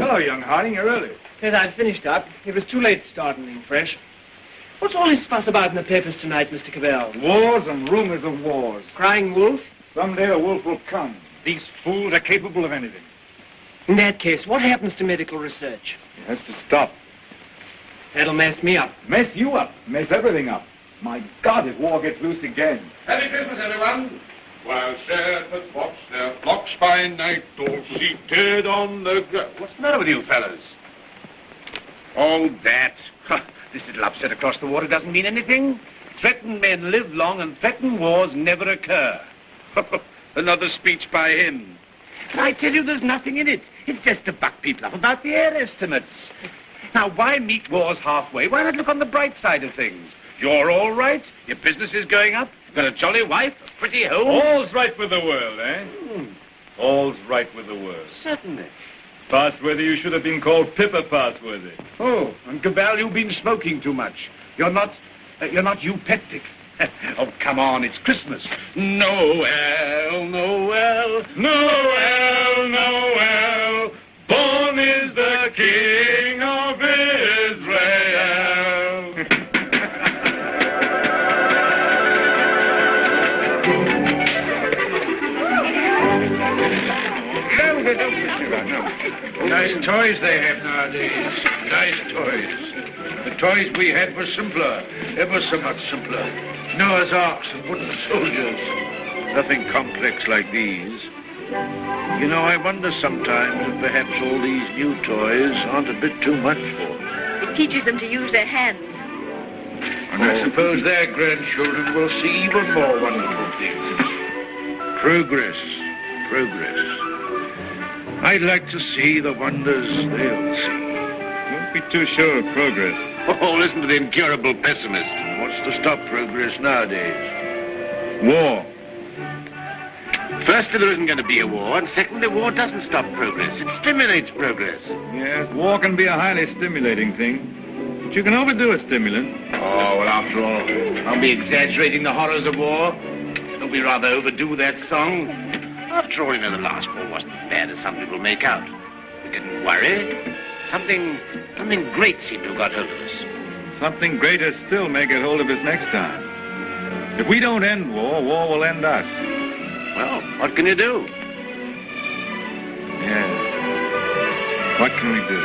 hello, young Harding. You're early. Yes, I've finished up. It was too late to start anything fresh. What's all this fuss about in the papers tonight, Mr. Cabal? Wars and rumors of wars. Crying wolf? Someday a wolf will come. These fools are capable of anything. In that case, what happens to medical research? It has to stop. That'll mess me up. Mess you up. Mess everything up. My God, if war gets loose again. Happy Christmas, everyone. While shepherds watch their flocks by night, all seated on the ground. What's the matter with you fellas? Oh, that. This little upset across the water doesn't mean anything. Threatened men live long and threatened wars never occur. Another speech by him. But I tell you, there's nothing in it. It's just to buck people up about the air estimates. Now, why meet wars halfway? Why not look on the bright side of things? You're all right. Your business is going up. You've got a jolly wife, a pretty home. All's right with the world, eh? All's right with the world. Certainly. Passworthy, you should have been called Pippa Passworthy. Oh, and Cabal, you've been smoking too much. You're not eupeptic. Oh, come on, it's Christmas. Noel, Noel, Noel, Noel, born is the King of Israel. Nice toys they have nowadays. Nice toys. The toys we had were simpler, ever so much simpler. Noah's arks and wooden soldiers. Nothing complex like these. You know, I wonder sometimes if perhaps all these new toys aren't a bit too much for them. It teaches them to use their hands. And I suppose their grandchildren will see even more wonderful things. Progress, progress. I'd like to see the wonders they'll see. Don't be too sure of progress. Oh, listen to the incurable pessimist. What's to stop progress nowadays? War. Firstly, there isn't going to be a war, and secondly, war doesn't stop progress. It stimulates progress. Yes, war can be a highly stimulating thing. But you can overdo a stimulant. Oh, well, after all, I'll be exaggerating the horrors of war. Don't we rather overdo that song? After all, you know, the last war wasn't as bad as some people make out. We didn't worry. Something great seemed to have got hold of us. Something greater still may get hold of us next time. If we don't end war, war will end us. Well, what can you do? Yeah. What can we do?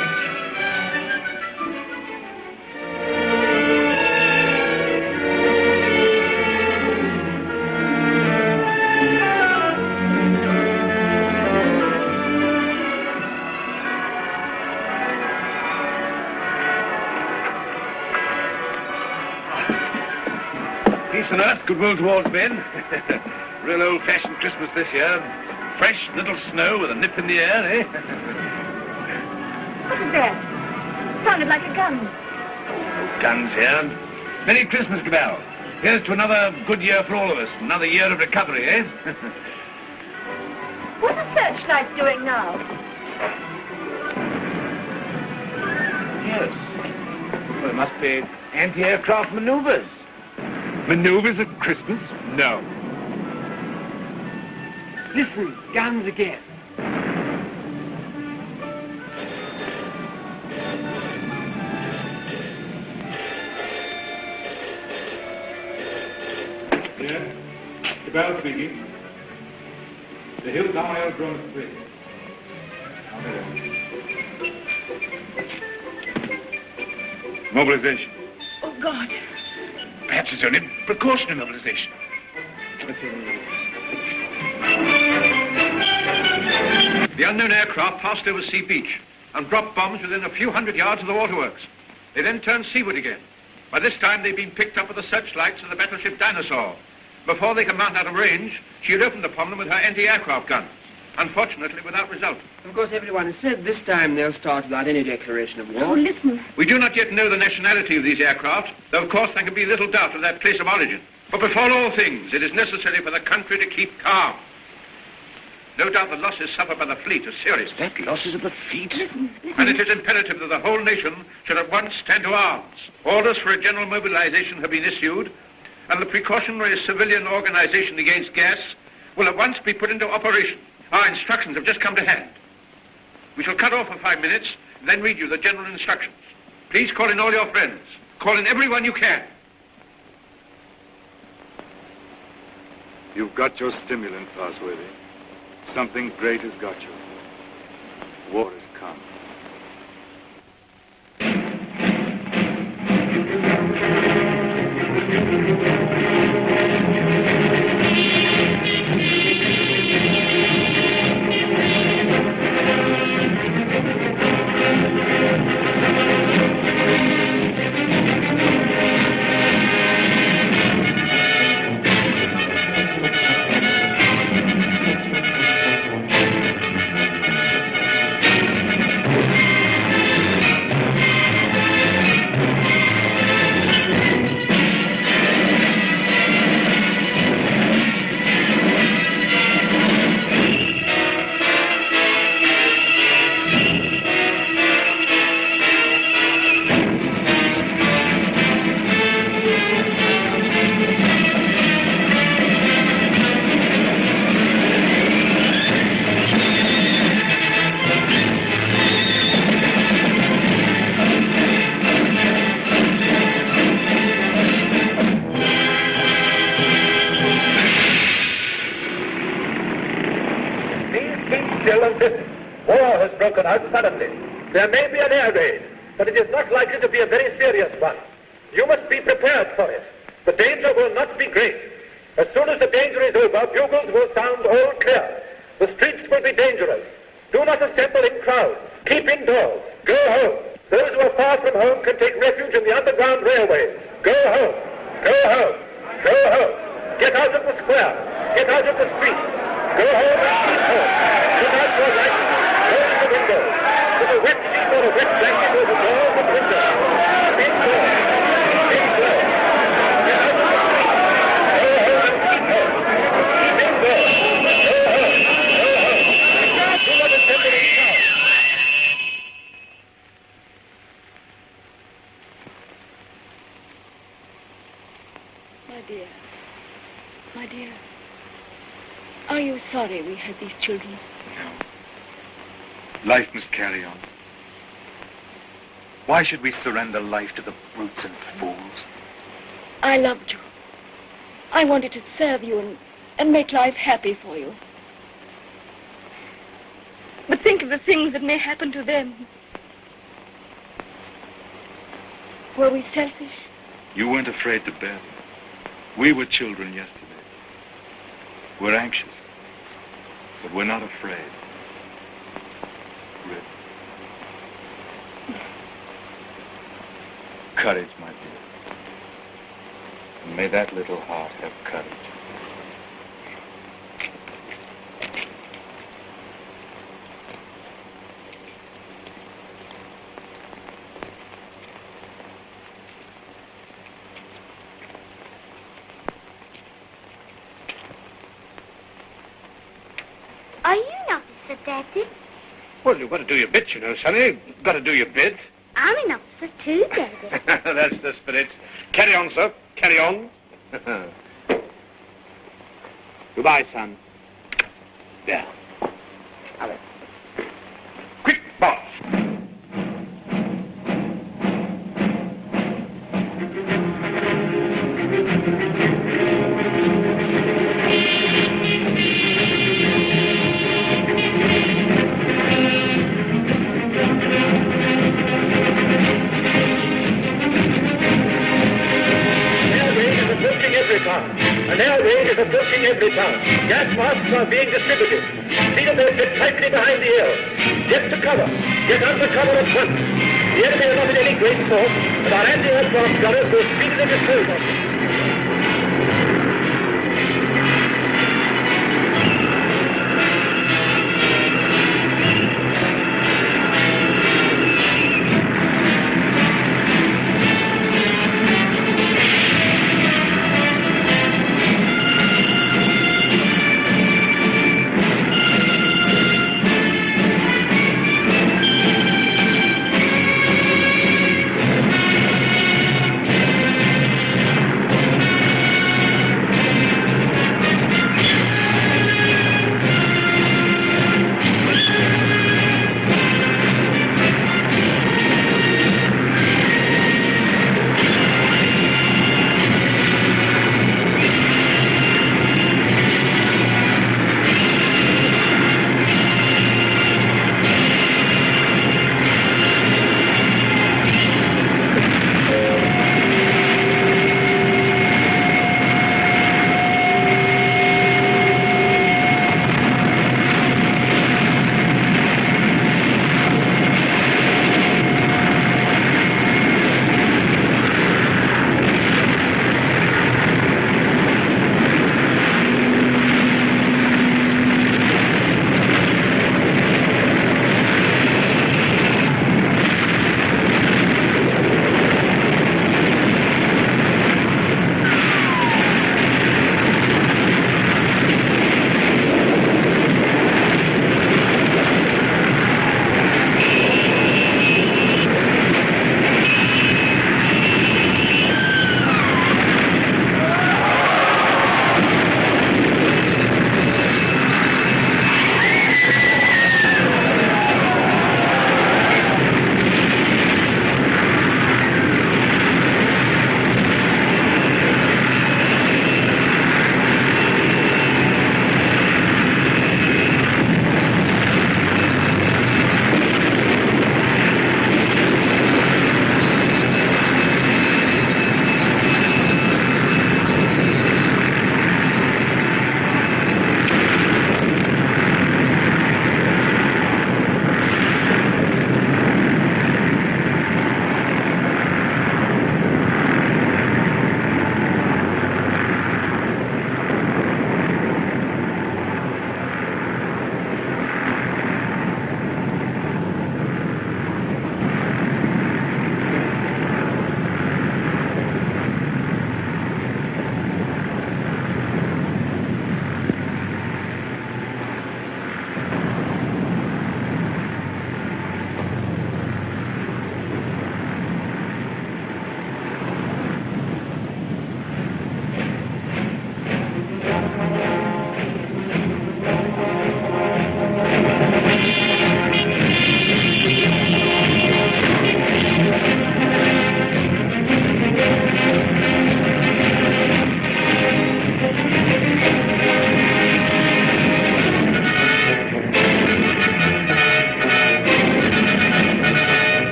Peace on earth, goodwill towards men. Real old-fashioned Christmas this year. Fresh little snow with a nip in the air, eh? What was that? Sounded like a gun. No guns here. Merry Christmas, Cabal. Here's to another good year for all of us. Another year of recovery, eh? What are the searchlights doing now? Yes. Well, it must be anti-aircraft maneuvers. Maneuvers at Christmas? No. Listen, guns again. Yes? Cabal speaking. The Hilltown Aerodrome is free. Mobilization. Oh, God. Perhaps it's only precautionary mobilization. The unknown aircraft passed over Sea Beach and dropped bombs within a few hundred yards of the waterworks. They then turned seaward again. By this time, they'd been picked up with the searchlights of the battleship Dinosaur. Before they could mount out of range, she had opened upon them with her anti-aircraft guns. Unfortunately, without result. Of course, everyone has said this time they'll start without any declaration of war. Oh, listen. We do not yet know the nationality of these aircraft, though of course there can be little doubt of their place of origin. But before all things, it is necessary for the country to keep calm. No doubt the losses suffered by the fleet are serious. That losses of the fleet? And it is imperative that the whole nation should at once stand to arms. Orders for a general mobilization have been issued, and the precautionary civilian organization against gas will at once be put into operation. Our instructions have just come to hand. We shall cut off for 5 minutes, then read you the general instructions. Please call in all your friends. Call in everyone you can. You've got your stimulant, Fosworthy. Something great has got you. War has come. Suddenly. There may be an air raid, but it is not likely to be a very serious one. You must be prepared for it. The danger will not be great. As soon as the danger is over, bugles will sound all clear. The streets will be dangerous. Do not assemble in crowds. Keep indoors. Go home. Those who are far from home can take refuge in the underground railways. Go home. Go home. Go home. Get out of the square. Get out of the streets. Go home and keep home. Put out your lights. Close the windows. Put a wet sheet or a wet blanket over doors and windows. Keep indoors. Keep indoors. Get out of the streets. Go home and keep home. Keep indoors. Go home. Go home. Do not assemble in crowds. My dear, are you sorry we had these children? No. Life must carry on. Why should we surrender life to the brutes and fools? I loved you. I wanted to serve you and make life happy for you. But think of the things that may happen to them. Were we selfish? You weren't afraid to bear them. We were children yesterday. We're anxious, but we're not afraid. Rip. Courage, my dear. And may that little heart have courage. Are you an officer, Daddy? Well, you've got to do your bit, you know, Sonny. You've got to do your bit. I'm an officer too, Daddy. That's the spirit. Carry on, sir. Carry on. Goodbye, son. There. Alex. Quick, boss. An air raid is approaching every town. Gas masks are being distributed. See that they fit tightly behind the ears. Get to cover. Get under cover at once. The enemy are not in any great force, but our anti-aircraft gunners will speedily dispose of them.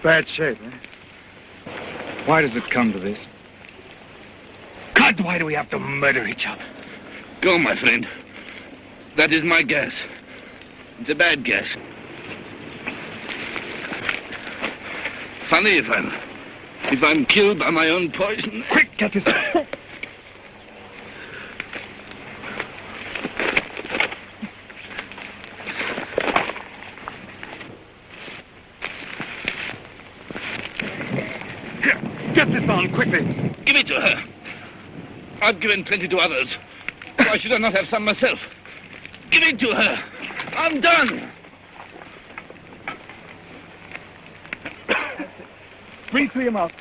Bad shape, eh? Why does it come to this? God, why do we have to murder each other? Go, my friend. That is my guess. It's a bad guess. Funny if I'm killed by my own poison. Quick, get this. Get this on, quickly. Give it to her. I've given plenty to others. Why should I not have some myself? Give it to her. I'm done. Bring 3 of them out.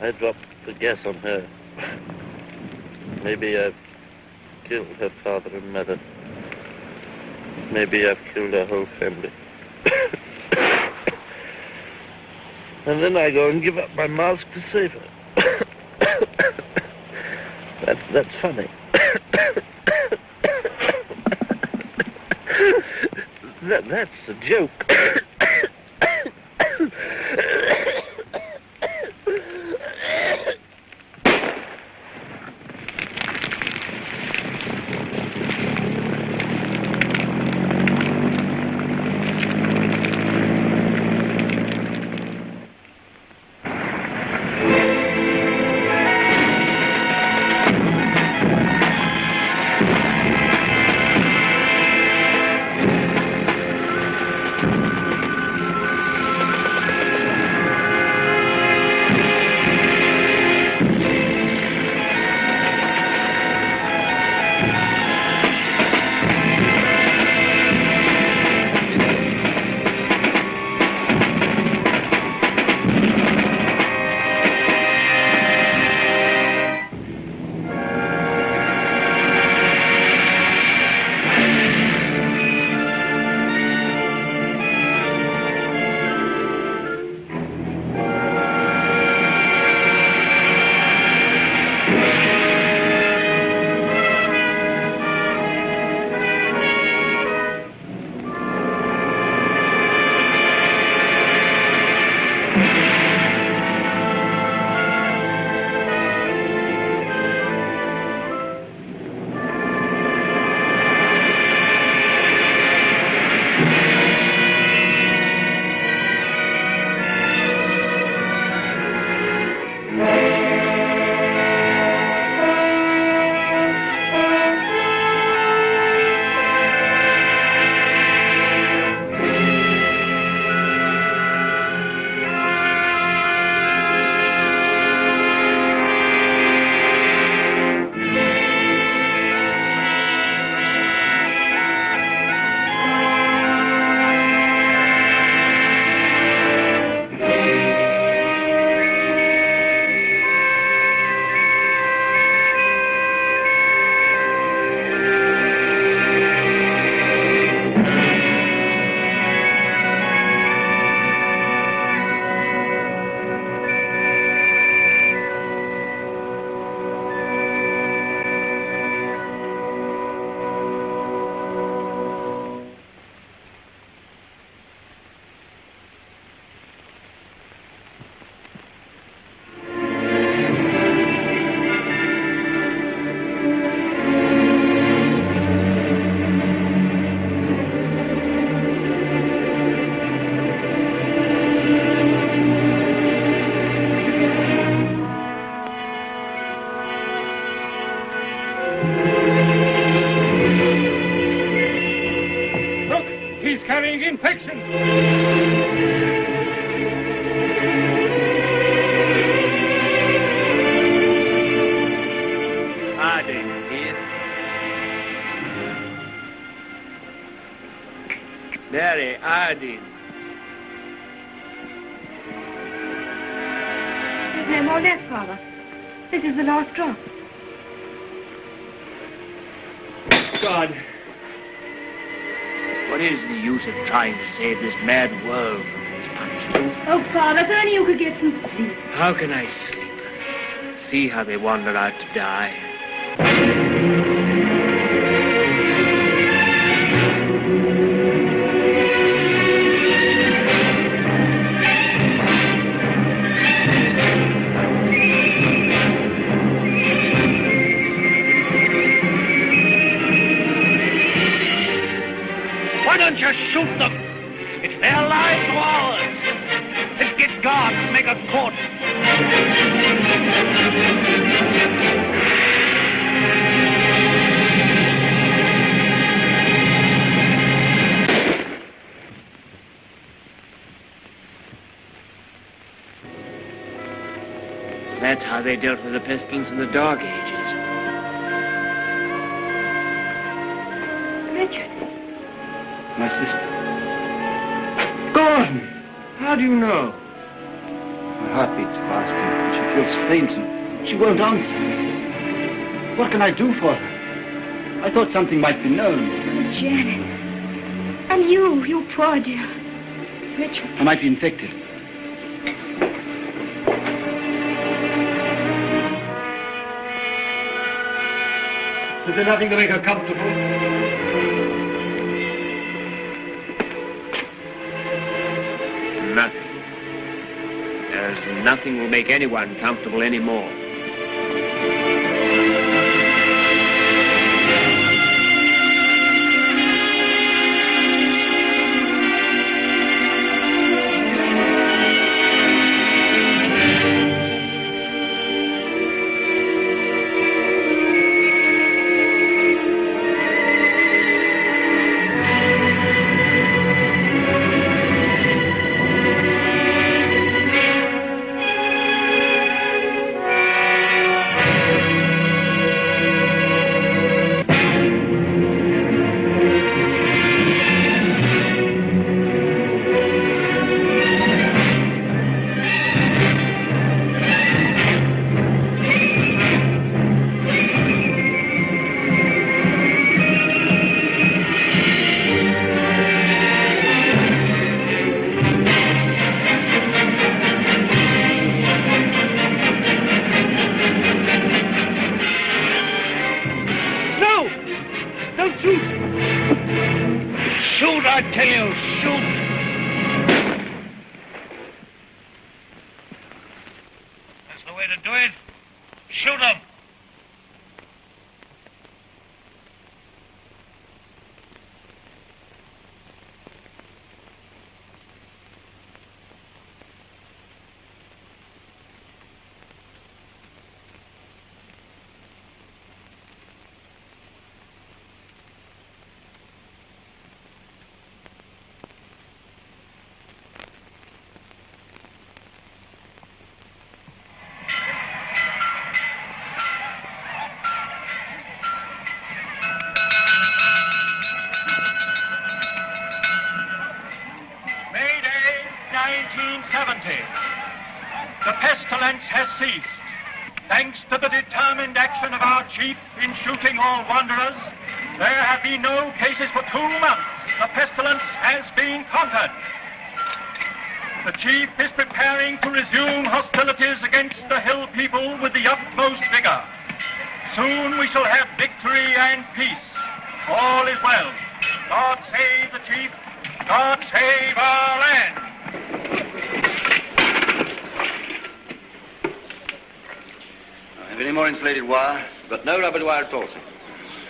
I dropped the gas on her. Maybe I've killed her father and mother. Maybe I've killed her whole family. And then I go and give up my mask to save her. That's funny. That's a joke. infection. Harding here. Mary Harding. There's no more left, Father. This is the last drop. God, What is the use of trying to save this mad world from this punishment? Oh, Father, if only you could get some sleep. How can I sleep? See how they wander out to die. Why don't you shoot them? It's their lives or ours. Let's get guards to make a cordon. That's how they dealt with the pestilence in the Dark Ages. Richard. My sister. Gordon! How do you know? My heart beats fast and she feels faint and she won't answer. What can I do for her? I thought something might be known. Janet. And you poor dear. Richard. I might be infected. Is there nothing to make her comfortable? Nothing. As nothing will make anyone comfortable anymore. The pestilence has ceased. Thanks to the determined action of our chief in shooting all wanderers, there have been no cases for 2 months. The pestilence has been conquered. The chief is preparing to resume hostilities against the hill people with the utmost vigor. Soon we shall have victory and peace. All is well. God save the chief. God save our land. Have any more insulated wire? But no rubber wire at all, sir.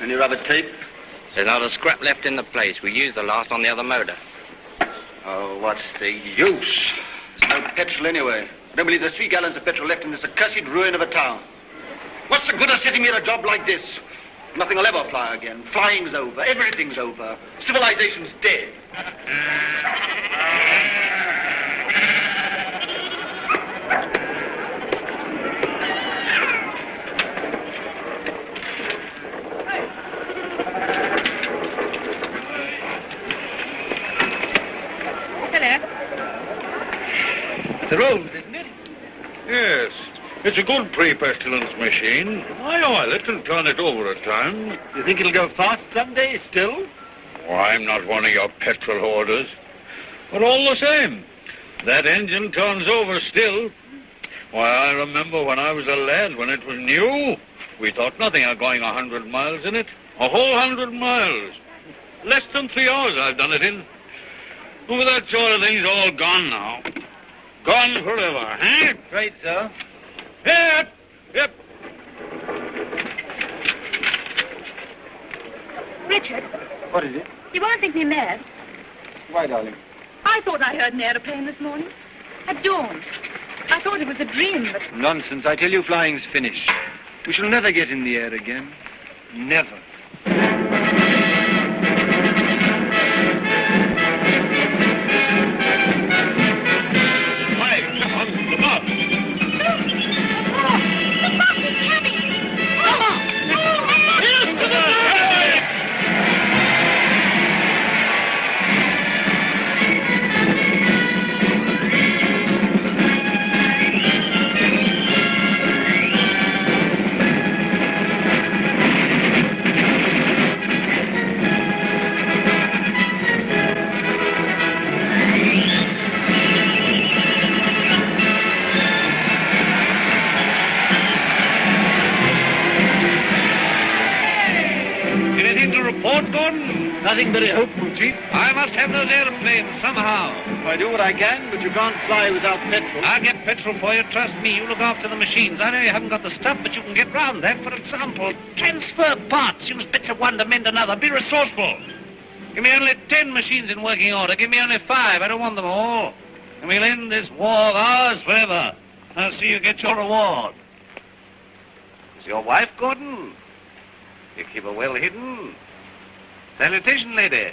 Any rubber tape? There's not a scrap left in the place. We used the last on the other motor. Oh, what's the use? There's no petrol anyway. I don't believe there's 3 gallons of petrol left in this accursed ruin of a town. What's the good of sitting here a job like this? Nothing will ever fly again. Flying's over. Everything's over. Civilization's dead. The rooms, isn't it? Yes. It's a good pre-pestilence machine. I oil it and turn it over at times. You think it'll go fast someday still? Oh, I'm not one of your petrol hoarders. But all the same, that engine turns over still. Why, I remember when I was a lad, when it was new, we thought nothing of going 100 miles in it. A whole 100 miles. Less than 3 hours I've done it in. Oh, that sort of thing's all gone now. Gone forever, eh? Right, sir. Yep, yep. Richard, What is it? you won't think me mad. Why, darling? I thought I heard an aeroplane this morning. At dawn. I thought it was a dream, but... Nonsense. I tell you, flying's finished. We shall never get in the air again. Never. Nothing very hopeful, Chief. I must have those airplanes somehow. I do what I can, but you can't fly without petrol. I'll get petrol for you, trust me. You look after the machines. I know you haven't got the stuff, but you can get round that. For example, transfer parts. Use bits of one to mend another. Be resourceful. Give me only 10 machines in working order. Give me only 5. I don't want them all. And we'll end this war of ours forever. I'll see you get your reward. Is your wife, Gordon? You keep her well hidden. Salutation, lady.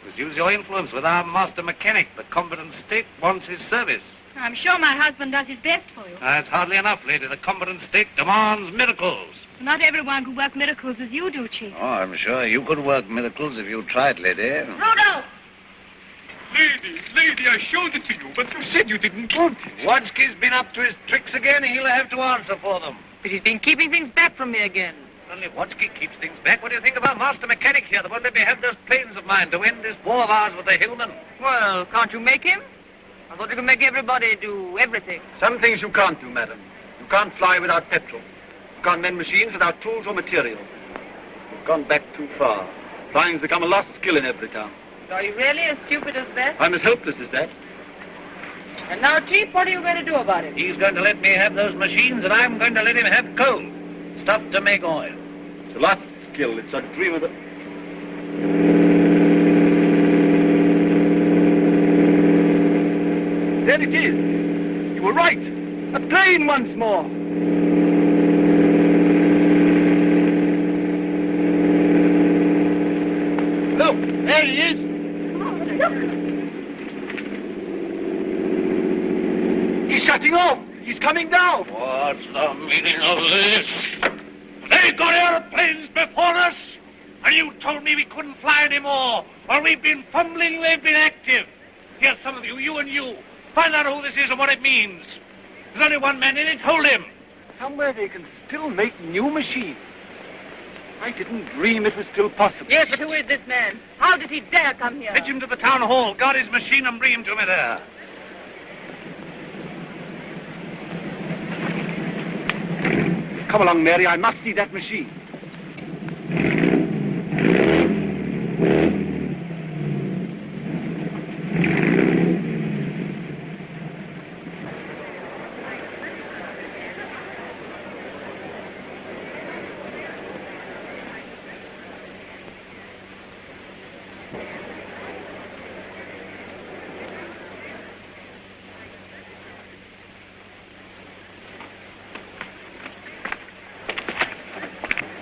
Must use your influence with our master mechanic. The competent state wants his service. I'm sure my husband does his best for you. That's hardly enough, lady. The competent state demands miracles. Not everyone could work miracles as you do, Chief. Oh, I'm sure you could work miracles if you tried, lady. Rudolph! Lady, I showed it to you, but you said you didn't want it. Wadsky's been up to his tricks again. He'll have to answer for them. But he's been keeping things back from me again. Only Wadsky keeps things back. What do you think of our master mechanic here that won't let me have those planes of mine to end this war of ours with the hillmen? Well, can't you make him? I thought you could make everybody do everything. Some things you can't do, madam. You can't fly without petrol. You can't mend machines without tools or material. You've gone back too far. Flying's become a lost skill in every town. Are you really as stupid as that? I'm as helpless as that. And now, Chief, what are you going to do about it? He's going to let me have those machines, and I'm going to let him have coal. Stuff to make oil. It's a lost skill. It's a dream of the... There it is. You were right. A plane once more. Look, there he is. He's shutting off. He's coming down. What's the meaning of this? They got airplanes before us, and you told me we couldn't fly anymore. While we've been fumbling, they've been active. Here's some of you, you and you. Find out who this is and what it means. There's only one man in it. Hold him. Somewhere they can still make new machines. I didn't dream it was still possible. Yes, but who is this man? How did he dare come here? Fetch him to the town hall. Guard his machine and bring him to me there. Come along, Mary. I must see that machine.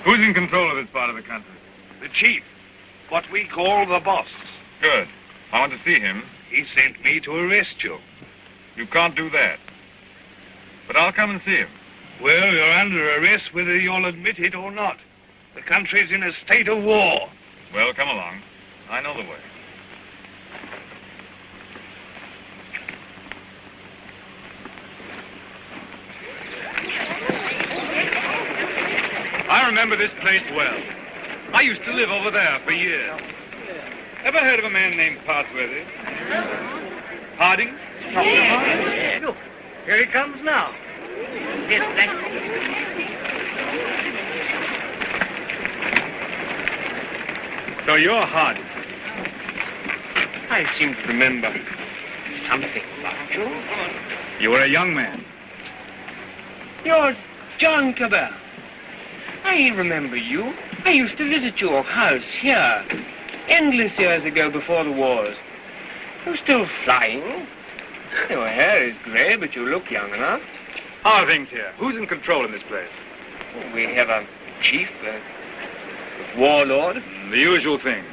Who's in control of this part of the country? The chief. What we call the boss. Good. I want to see him. He sent me to arrest you. You can't do that. But I'll come and see him. Well, you're under arrest whether you'll admit it or not. The country's in a state of war. Well, come along. I know the way. I remember this place well. I used to live over there for years. Ever heard of a man named Parsworthy? Harding? Yeah. Look, here he comes now. Yes, thank you. So you're Harding. I seem to remember something about you. You were a young man. You're John Cabal. I remember you. I used to visit your house here endless years ago before the wars. You're still flying. Your hair is grey, but you look young enough. How are things here? Who's in control in this place? We have a chief, a warlord. The usual thing.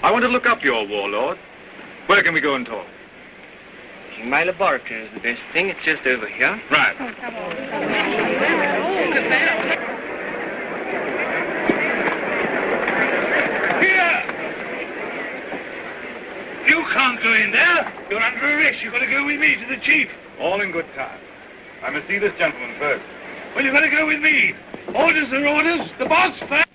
I want to look up your warlord. Where can we go and talk? My laboratory is the best thing. It's just over here. Right. Oh, come on. Here! You can't go in there. You're under arrest. You've got to go with me to the chief. All in good time. I must see this gentleman first. Well, you've got to go with me. Orders are orders. The boss first.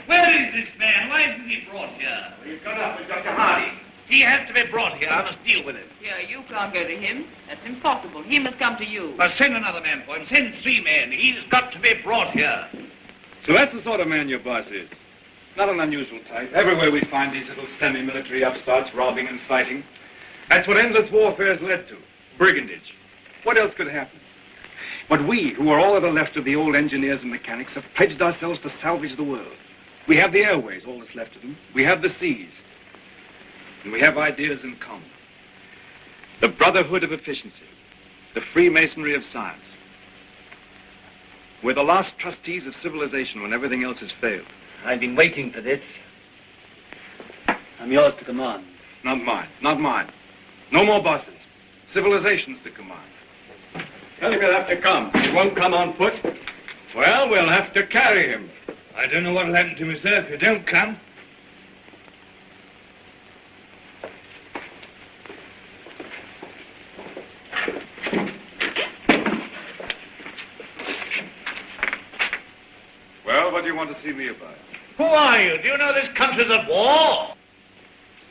Where is this man? Why isn't he brought here? He's gone up with Dr. Hardy. He has to be brought here. I must deal with him. Yeah, you can't go to him. That's impossible. He must come to you. Send another man for him. Send 3 men. He's got to be brought here. So that's the sort of man your boss is. Not an unusual type. Everywhere we find these little semi-military upstarts robbing and fighting. That's what endless warfare has led to. Brigandage. What else could happen? But we, who are all that are left of the old engineers and mechanics, have pledged ourselves to salvage the world. We have the airways, all that's left of them. We have the seas. And we have ideas in common. The brotherhood of efficiency. The Freemasonry of science. We're the last trustees of civilization when everything else has failed. I've been waiting for this. I'm yours to command. Not mine. Not mine. No more bosses. Civilization's the command. Tell him he'll have to come. He won't come on foot. Well, we'll have to carry him. I don't know what'll happen to me, sir, if you don't come. Well, what do you want to see me about? Who are you? Do you know this country's at war?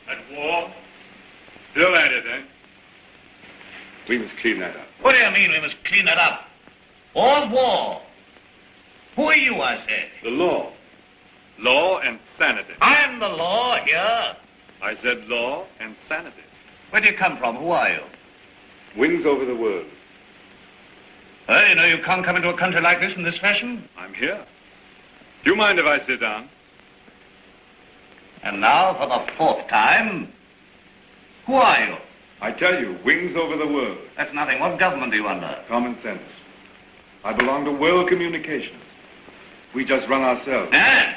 At war? Still at it, eh? We must clean that up. What do you mean we must clean it up? All's war. Who are you, I said? The law. Law and sanity. I'm the law here. I said law and sanity. Where do you come from? Who are you? Wings over the world. You know you can't come into a country like this in this fashion. I'm here. Do you mind if I sit down? And now, for the 4th time, who are you? I tell you, wings over the world. That's nothing. What government are you under? Common sense. I belong to world communications. We just run ourselves. Eh?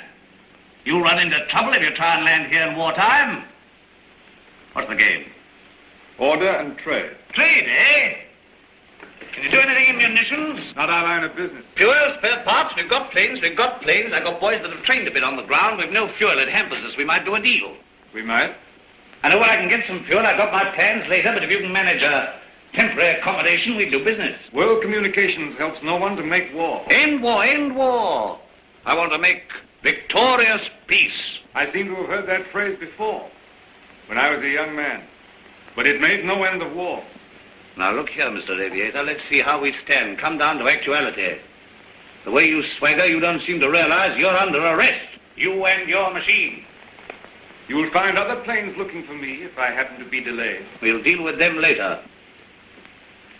You'll run into trouble if you try and land here in wartime. What's the game? Order and trade. Trade, eh? Can you do anything in munitions? Not our line of business. Fuel, spare parts, we've got planes. I've got boys that have trained a bit on the ground. We've no fuel. It hampers us. We might do a deal. We might. I know where I can get some fuel. I've got my plans later, but if you can manage a temporary accommodation, we'll do business. World communications helps no one to make war. End war, end war. I want to make victorious peace. I seem to have heard that phrase before, when I was a young man. But it made no end of war. Now, look here, Mr. Aviator. Let's see how we stand. Come down to actuality. The way you swagger, you don't seem to realize you're under arrest. You and your machine. You will find other planes looking for me if I happen to be delayed. We'll deal with them later.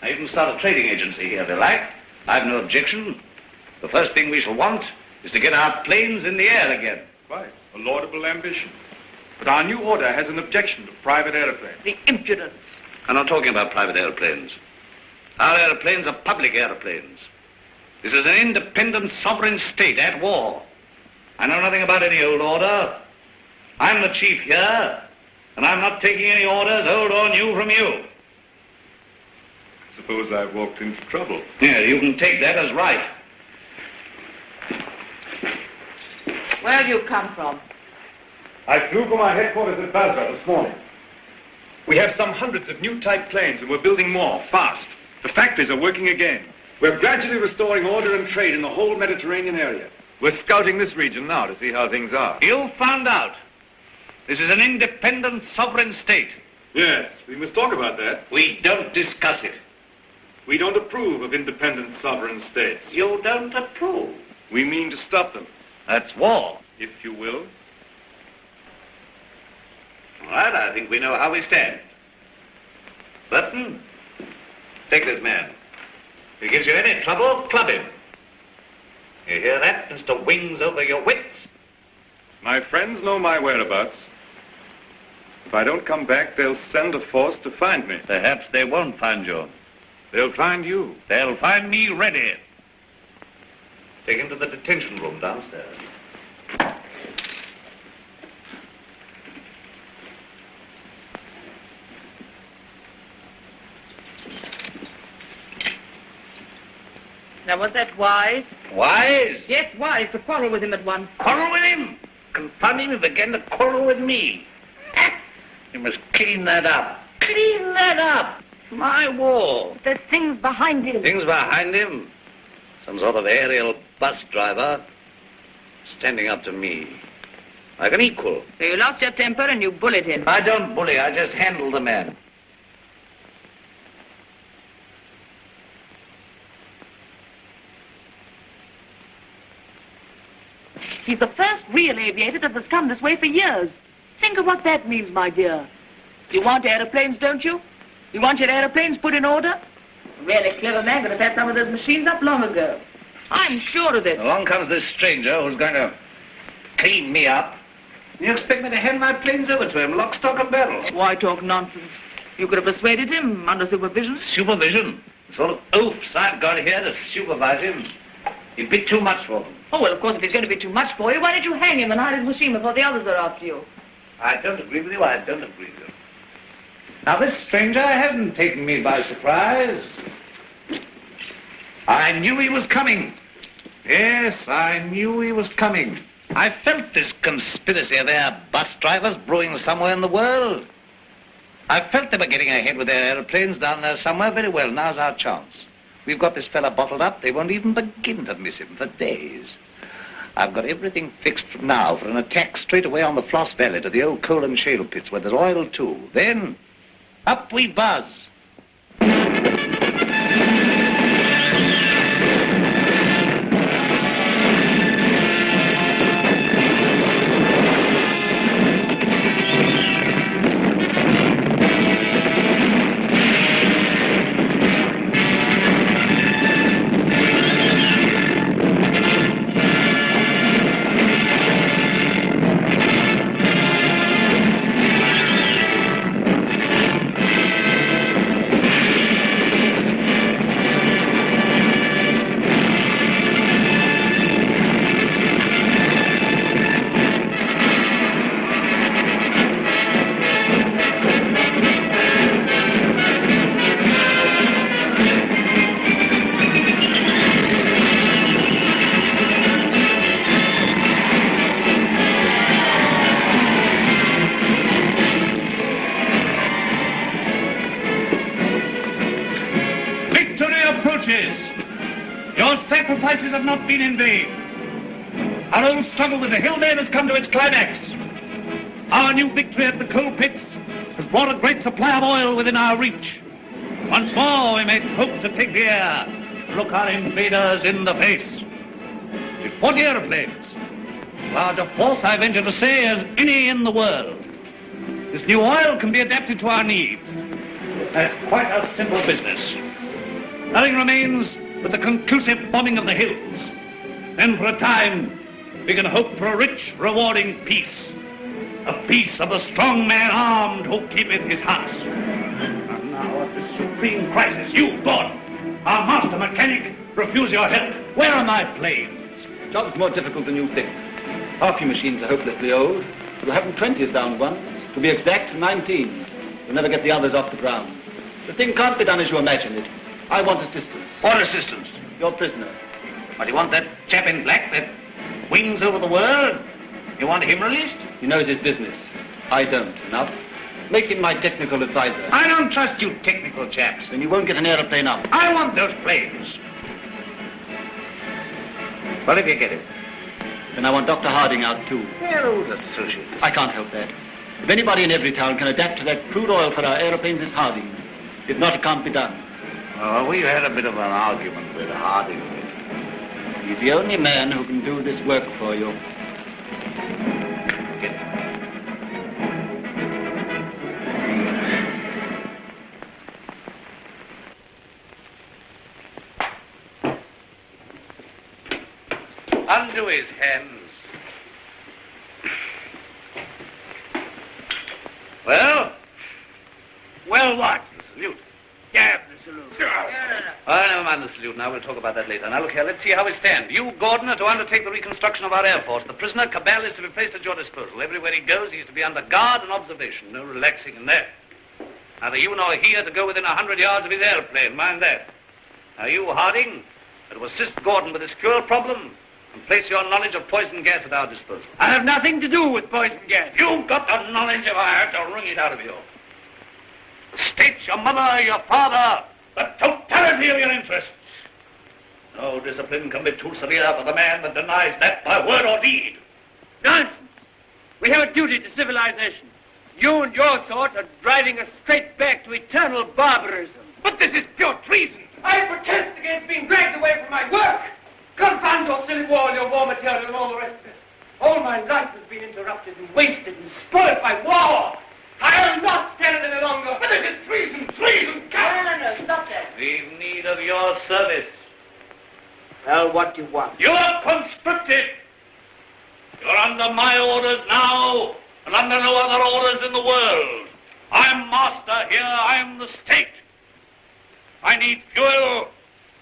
Now, you can start a trading agency here if you like. I've no objection. The first thing we shall want is to get our planes in the air again. Quite. A laudable ambition. But our new order has an objection to private airplanes. The impudence. I'm not talking about private airplanes. Our airplanes are public airplanes. This is an independent sovereign state at war. I know nothing about any old order. I'm the chief here, and I'm not taking any orders, old or new, from you. Suppose I've walked into trouble. Yeah, you can take that as right. Where do you come from? I flew from our headquarters at Basra this morning. We have some hundreds of new type planes, and we're building more, fast. The factories are working again. We're gradually restoring order and trade in the whole Mediterranean area. We're scouting this region now to see how things are. You found out. This is an independent sovereign state. Yes, we must talk about that. We don't discuss it. We don't approve of independent sovereign states. You don't approve. We mean to stop them. That's war. If you will. All right, I think we know how we stand. Burton, take this man. If he gives you any trouble, club him. You hear that, Mr. Wings over your wits? My friends know my whereabouts. If I don't come back, they'll send a force to find me. Perhaps they won't find you. They'll find you. They'll find me ready. Take him to the detention room downstairs. Now, was that wise? Wise? Yes, wise, to quarrel with him at once. Quarrel with him? Confound him, he began to quarrel with me. You must clean that up. Clean that up. My war. There's things behind him. Things behind him? Some sort of aerial bus driver standing up to me. Like an equal. So you lost your temper and you bullied him. I don't bully, I just handle the man. He's the first real aviator that has come this way for years. Think of what that means, my dear. You want aeroplanes, don't you? You want your aeroplanes put in order? A really clever man could have had some of those machines up long ago. I'm sure of it. Along comes this stranger who's going to clean me up. You expect me to hand my planes over to him, lock, stock, and barrel? Why talk nonsense? You could have persuaded him under supervision. Supervision? The sort of oafs I've got here to supervise him. He'd be too much for them. Oh, well, of course, if he's going to be too much for you, why don't you hang him and hide his machine before the others are after you? I don't agree with you, I don't agree with you. Now, this stranger hasn't taken me by surprise. I knew he was coming. Yes, I knew he was coming. I felt this conspiracy of their bus drivers brewing somewhere in the world. I felt they were getting ahead with their aeroplanes down there somewhere. Very well, now's our chance. We've got this fella bottled up. They won't even begin to miss him for days. I've got everything fixed now for an attack straight away on the Floss Valley to the old coal and shale pits where there's oil too. Then, up we buzz. Sacrifices have not been in vain. Our old struggle with the hillmen has come to its climax. Our new victory at the coal pits has brought a great supply of oil within our reach. Once more we may hope to take the air, to look our invaders in the face. With 40 aeroplanes, as large a force I venture to say as any in the world. This new oil can be adapted to our needs. That's quite a simple business. Nothing remains but the conclusive bombing of the hills. Then for a time, we can hope for a rich, rewarding peace. A peace of the strong man armed who keepeth his house. And now at this supreme crisis, you, God, our master mechanic, refuse your help. Where are my planes? The job's more difficult than you think. Half your machines are hopelessly old. You haven't 20s down once. To be exact, 19. You'll never get the others off the ground. The thing can't be done as you imagine it. I want assistance. What assistance? Your prisoner. What, you want that chap in black that wings over the world? You want him released? He knows his business. I don't. Enough. Make him my technical advisor. I don't trust you technical chaps. Then you won't get an aeroplane up. I want those planes. Well, if you get it. Then I want Dr. Harding out, too. They're old associates. I can't help that. If anybody in every town can adapt to that crude oil for our aeroplanes, it's Harding. If not, it can't be done. Oh, we had a bit of an argument with Harding. He's the only man who can do this work for you. Get it. Undo his hands. Well? Well, what? The salute. Yeah, the salute. Oh, never mind the salute now. We'll talk about that later. Now, look here. Let's see how we stand. You, Gordon, are to undertake the reconstruction of our Air Force. The prisoner, Cabal, is to be placed at your disposal. Everywhere he goes, he's to be under guard and observation. No relaxing in there. Neither you nor he are to go within 100 yards of his airplane. Mind that. Now, you, Harding, are to assist Gordon with his fuel problem and place your knowledge of poison gas at our disposal. I have nothing to do with poison gas. You've got the knowledge if I had to wring it out of you. The state, your mother, your father, the totality of your interests. No discipline can be too severe for the man that denies that by word or deed. Nonsense. We have a duty to civilization. You and your sort are driving us straight back to eternal barbarism. But this is pure treason. I protest against being dragged away from my work. Confound your silly war, your war material, and all the rest of it. All my life has been interrupted and wasted and spoiled by war. I'll not stand it any longer. But this is treason, treason, No, stop that. We've need of your service. Well, what do you want? You're conscripted. You're under my orders now, and under no other orders in the world. I'm master here. I'm the state. I need fuel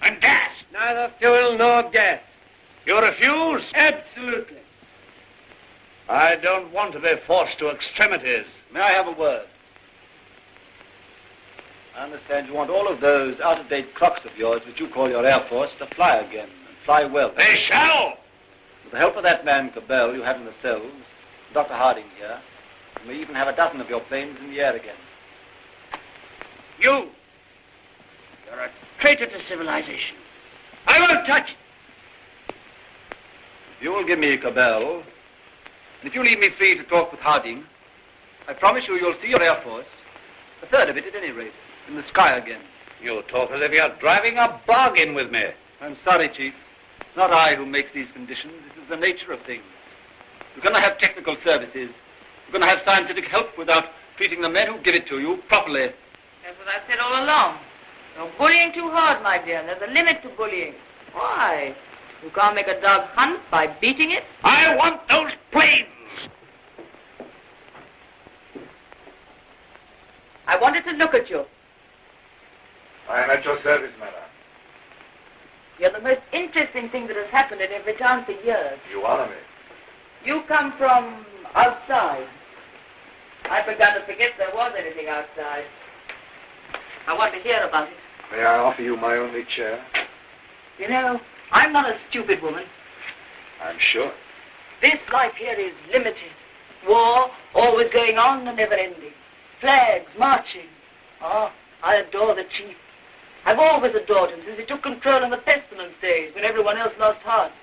and gas. Neither fuel nor gas. You refuse? Absolutely. I don't want to be forced to extremities. May I have a word? I understand you want all of those out-of-date clocks of yours, which you call your Air Force, to fly again, and fly well. They shall! With the help of that man, Cabal, you have in the cells, Dr. Harding here, you may even have a dozen of your planes in the air again. You're a traitor to civilization. I won't touch it. If you will give me Cabal, and if you leave me free to talk with Harding, I promise you you'll see your Air Force, a third of it at any rate, in the sky again. You talk as if you're driving a bargain with me. I'm sorry, Chief. It's not I who makes these conditions. This is the nature of things. You're going to have technical services. You're going to have scientific help without treating the men who give it to you properly. That's what I said all along. You're bullying too hard, my dear. There's a limit to bullying. Why? You can't make a dog hunt by beating it. I want those planes. I wanted to look at you. I am at your service, madam. You're the most interesting thing that has happened in every town for years. You honor me. You come from outside. I'd begun to forget there was anything outside. I want to hear about it. May I offer you my only chair? You know, I'm not a stupid woman. I'm sure. This life here is limited. War, always going on and never ending. Flags, marching. Oh, I adore the chief. I've always adored him since he took control in the pestilence days when everyone else lost heart.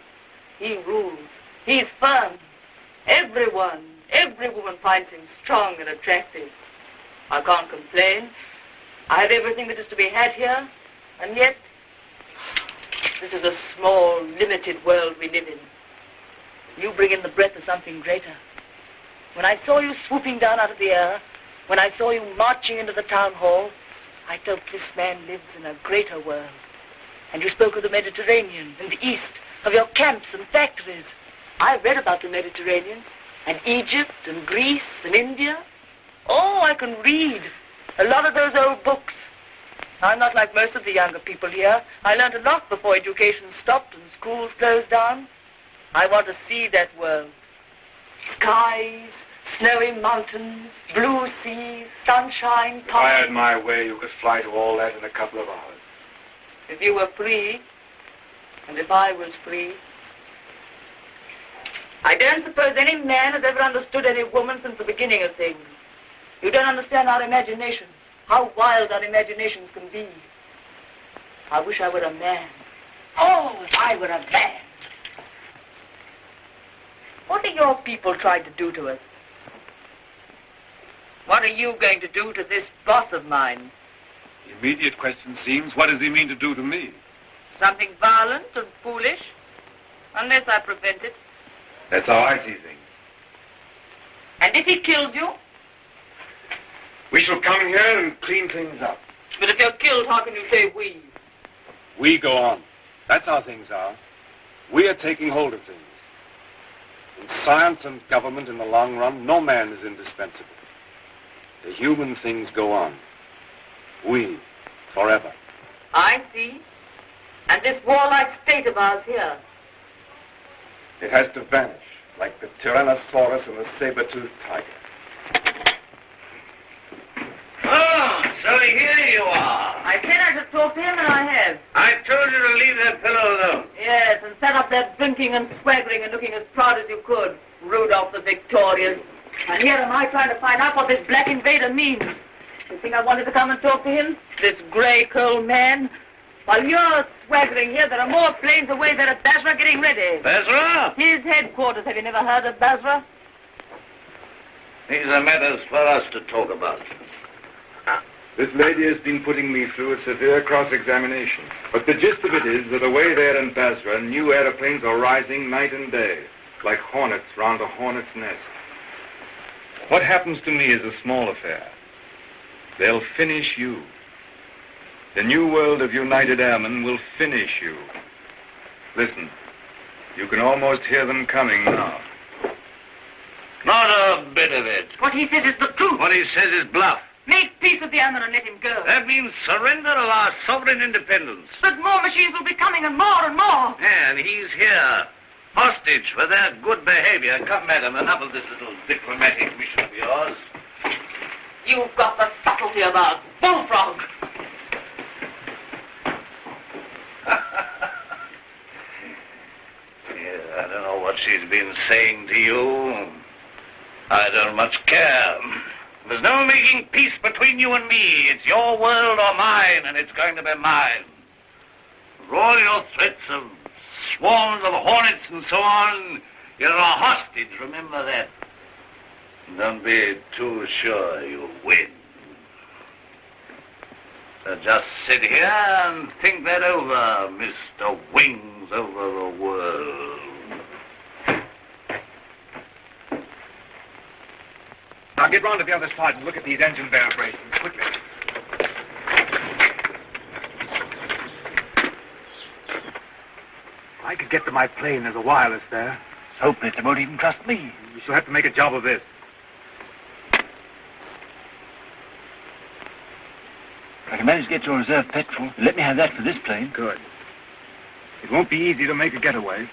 He rules. He's firm. Every woman finds him strong and attractive. I can't complain. I have everything that is to be had here, and yet this is a small, limited world we live in. You bring in the breath of something greater. When I saw you swooping down out of the air, when I saw you marching into the town hall, I felt this man lives in a greater world. And you spoke of the Mediterranean and the East, of your camps and factories. I've read about the Mediterranean, and Egypt and Greece and India. Oh, I can read a lot of those old books. I'm not like most of the younger people here. I learned a lot before education stopped and schools closed down. I want to see that world. Skies, snowy mountains, blue seas, sunshine, If I had my way, you could fly to all that in a couple of hours. If you were free, and if I was free. I don't suppose any man has ever understood any woman since the beginning of things. You don't understand our imagination, how wild our imaginations can be. I wish I were a man. Oh, if I were a man. What are your people trying to do to us? What are you going to do to this boss of mine? The immediate question seems, what does he mean to do to me? Something violent and foolish? Unless I prevent it. That's how I see things. And if he kills you? We shall come here and clean things up. But if you're killed, how can you say we? We go on. That's how things are. We are taking hold of things. In science and government, in the long run, no man is indispensable. The human things go on. We, forever. I see. And this warlike state of ours here. It has to vanish, like the Tyrannosaurus and the saber-toothed tiger. Oh, so here you are. I said I should talk to him, and I have. I told you to leave that fellow alone. Yes, and set up that drinking and swaggering and looking as proud as you could. Rudolph the Victorious. And here am I trying to find out what this black invader means. You think I wanted to come and talk to him? This grey-curled man? While you're swaggering here, there are more planes away there at Basra getting ready. Basra? His headquarters. Have you never heard of Basra? These are matters for us to talk about. This lady has been putting me through a severe cross-examination. But the gist of it is that away there in Basra, new aeroplanes are rising night and day, like hornets round a hornet's nest. What happens to me is a small affair. They'll finish you. The new world of United Airmen will finish you. Listen, you can almost hear them coming now. Not a bit of it. What he says is the truth. What he says is bluff. Make peace with the airmen and let him go. That means surrender of our sovereign independence. But more machines will be coming, and more and more. And he's here, hostage for their good behavior. Come, madam, enough of this little diplomatic mission of yours. You've got the subtlety of a bullfrog. Yeah, I don't know what she's been saying to you. I don't much care. There's no making peace between you and me. It's your world or mine, and it's going to be mine. For all your threats of swarms of hornets and so on, you're a hostage, remember that. Don't be too sure you'll win. So just sit here and think that over, Mr. Wings over the world. Now get round to the other side and look at these engine vibrations quickly. I could get to my plane. There's a wireless there. Hopeless. They won't even trust me. We shall have to make a job of this. I can manage to get your reserve petrol. Let me have that for this plane. Good. It won't be easy to make a getaway.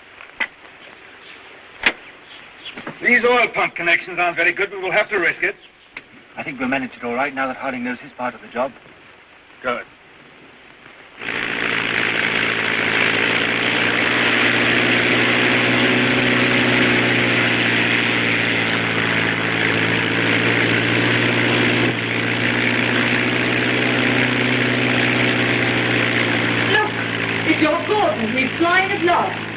These oil pump connections aren't very good, but we'll have to risk it. I think we'll manage it all right now that Harding knows his part of the job. Good. Look, it's your Gordon. He's flying at last.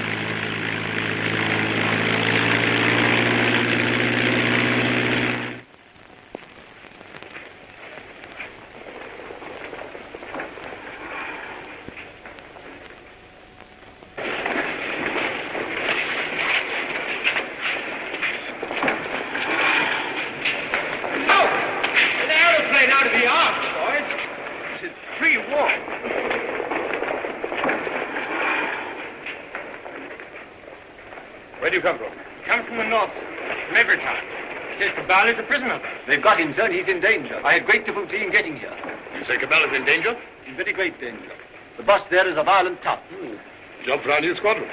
Where do you come from? Come from the north, from every town. Says Cabal is a prisoner. They've got him, sir, and he's in danger. I had great difficulty in getting here. You say Cabal is in danger? In very great danger. The boss there is a violent tough. Job for our new squadron.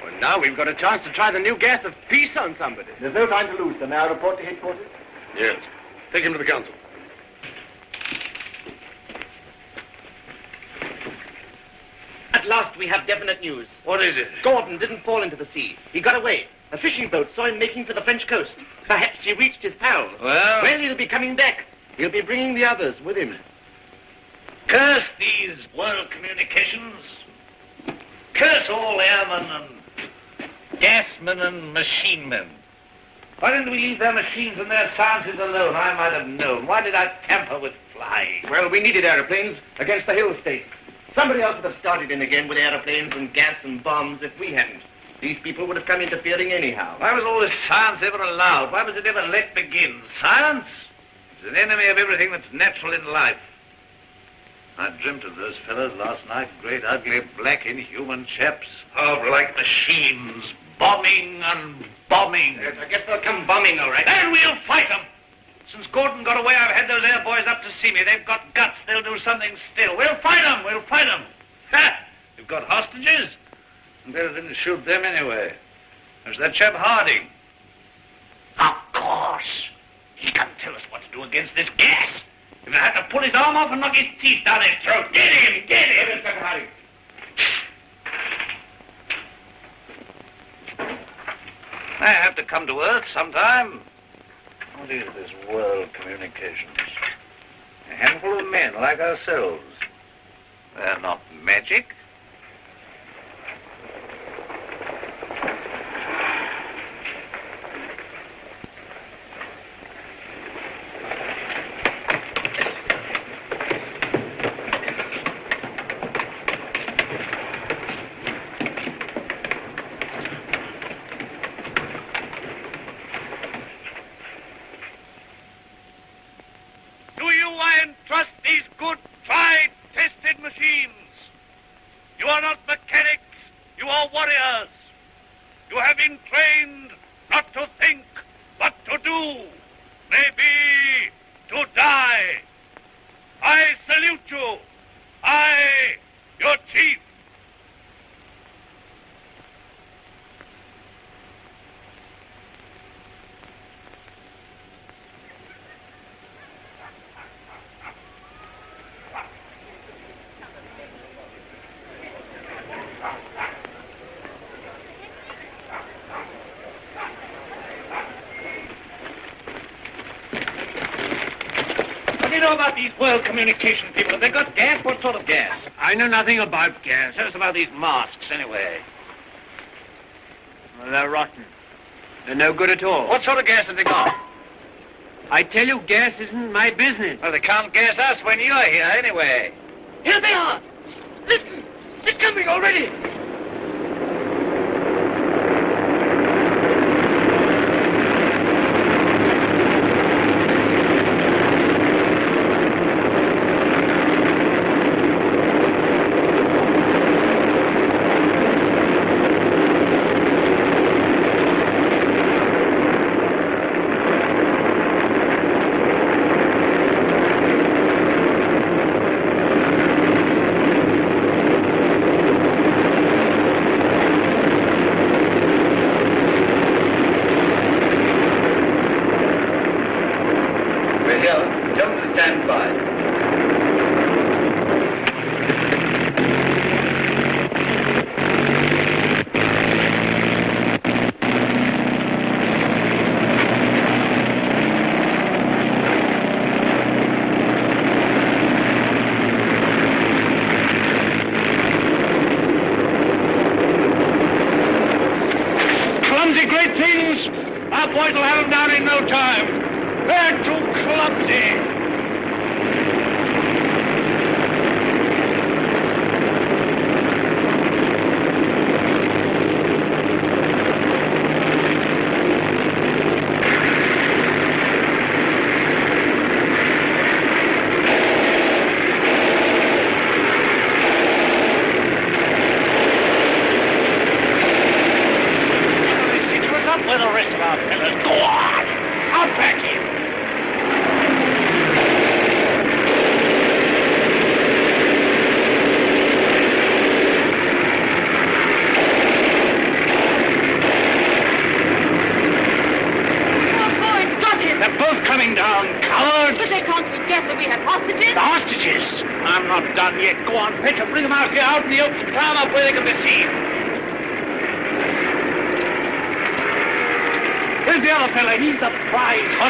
Well, now we've got a chance to try the new gas of peace on somebody. There's no time to lose, sir. May I report to headquarters? Yes. Take him to the council. At last we have definite news. What is it? Gordon didn't fall into the sea. He got away. A fishing boat saw him making for the French coast. Perhaps he reached his pals. Well, he'll be coming back. He'll be bringing the others with him. curse these world communications. Curse all airmen and Gasmen and machine men. Why didn't we leave their machines and their sciences alone? I might have known. Why did I tamper with flying? Well, we needed aeroplanes against the hill state. Somebody else would have started in again with aeroplanes and gas and bombs if we hadn't. These people would have come interfering anyhow. Why was all this science ever allowed? Why was it ever let begin? Science is an enemy of everything that's natural in life. I dreamt of those fellows last night, great, ugly, black, inhuman chaps. Oh, like machines, bombing and bombing. Yes, I guess they'll come bombing, all right. Then we'll fight them. Since Gordon got away, I've had those air boys up to see me. They've got guts. They'll do something still. We'll fight them. We'll fight them. Ha! We've got hostages. And better than to shoot them anyway. There's that chap Harding. Of course. He can tell us what to do against this gas. If I have to pull his arm off and knock his teeth down his throat. Get him! Get him! Inspector Harding. I have to come to Earth sometime. What is this world communications? A handful of men like ourselves. They're not magic. These world communication people, have they got gas? What sort of gas? I know nothing about gas. Tell us about these masks, anyway. Well, they're rotten. They're no good at all. What sort of gas have they got? I tell you, gas isn't my business. Well, they can't gas us when you're here, anyway. Here they are. Listen, they're coming already.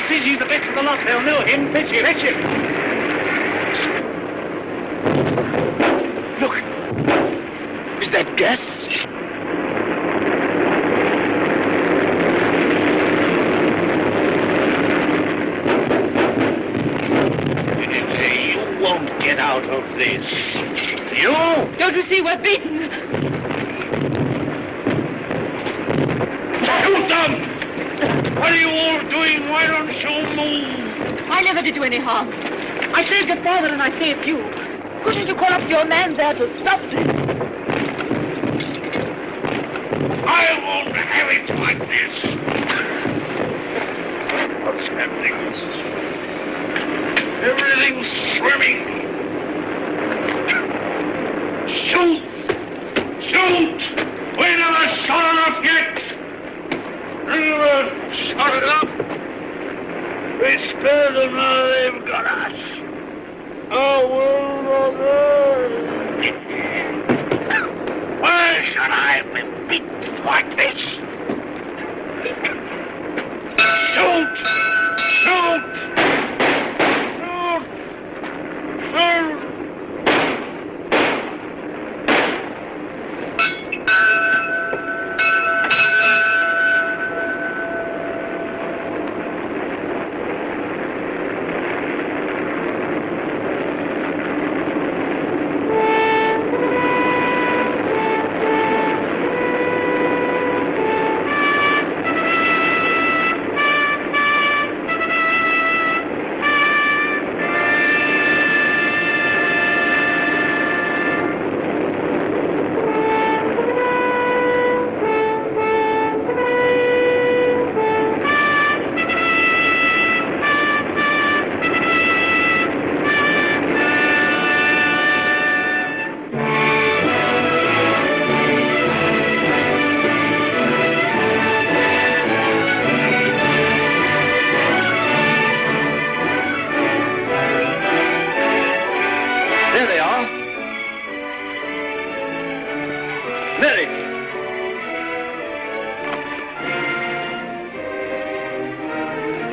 He's the best of the lot. They'll know him. Fetch him. Fetch him. Look. Is that gas? Don't you see we're beaten? Shoot them! What are you all doing? Why don't you move? I never did you any harm. I saved your father and I saved you. Couldn't you call up your man there to stop them? I won't have it like this. What's happening? Everything's swimming. Shoot! Shoot! We never shot enough yet. We never shot enough. We spared them, now they've got us. Oh, why should I be beaten like this? Shoot! Shoot! Shoot! Shoot!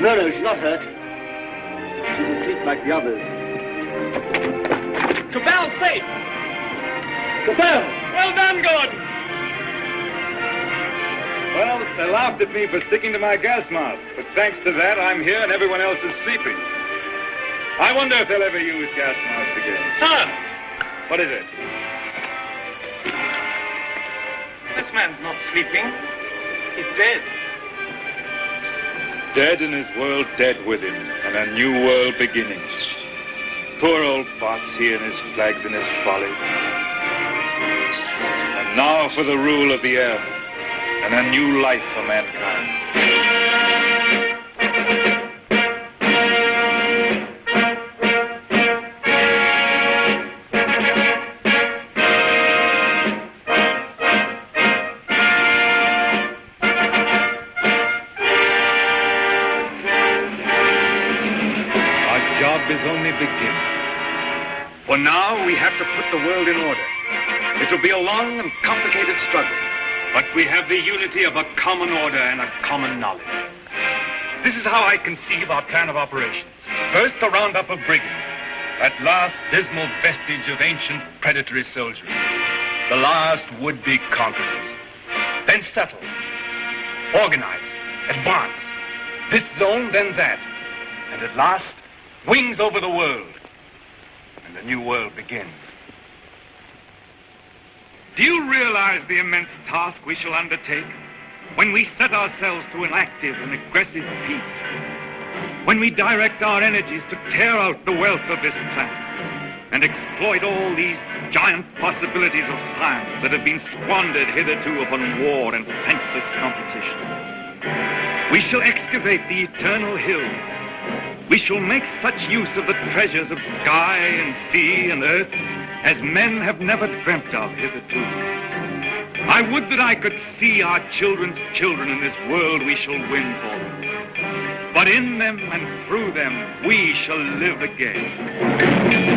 No, she's not hurt. She's asleep like the others. Cabal safe! Cabal! Well done, Gordon! Well, they laughed at me for sticking to my gas mask, but thanks to that, I'm here and everyone else is sleeping. I wonder if they'll ever use gas masks again. Sir! What is it? This man's not sleeping. He's dead. Dead and his world dead with him, and a new world beginning. Poor old boss, he and his flags and his folly. And now for the rule of the air, and a new life for mankind. For now, we have to put the world in order. It will be a long and complicated struggle, but we have the unity of a common order and a common knowledge. This is how I conceive our plan of operations. First, a roundup of brigands, that last dismal vestige of ancient predatory soldiery, the last would-be conquerors. Then settle, organize, advance, this zone, then that, and at last, wings over the world. And the new world begins. Do you realize the immense task we shall undertake when we set ourselves to an active and aggressive peace? When we direct our energies to tear out the wealth of this planet and exploit all these giant possibilities of science that have been squandered hitherto upon war and senseless competition? We shall excavate the eternal hills. We shall make such use of the treasures of sky and sea and earth as men have never dreamt of hitherto. I would that I could see our children's children in this world we shall win for them. But in them and through them we shall live again.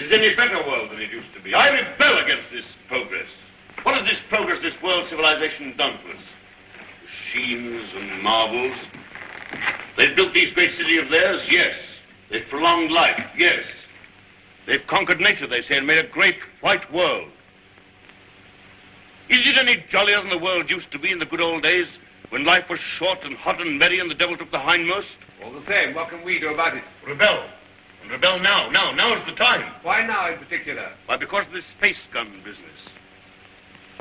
is any better world than it used to be. I rebel against this progress. What has this progress, this world civilization done to us? Machines and marvels. They've built these great cities of theirs, yes. They've prolonged life, yes. They've conquered nature, they say, and made a great white world. Is it any jollier than the world used to be in the good old days, when life was short and hot and merry and the devil took the hindmost? All the same, what can we do about it? Rebel. And rebel now. Now's the time. Why now in particular? Why, because of this space gun business.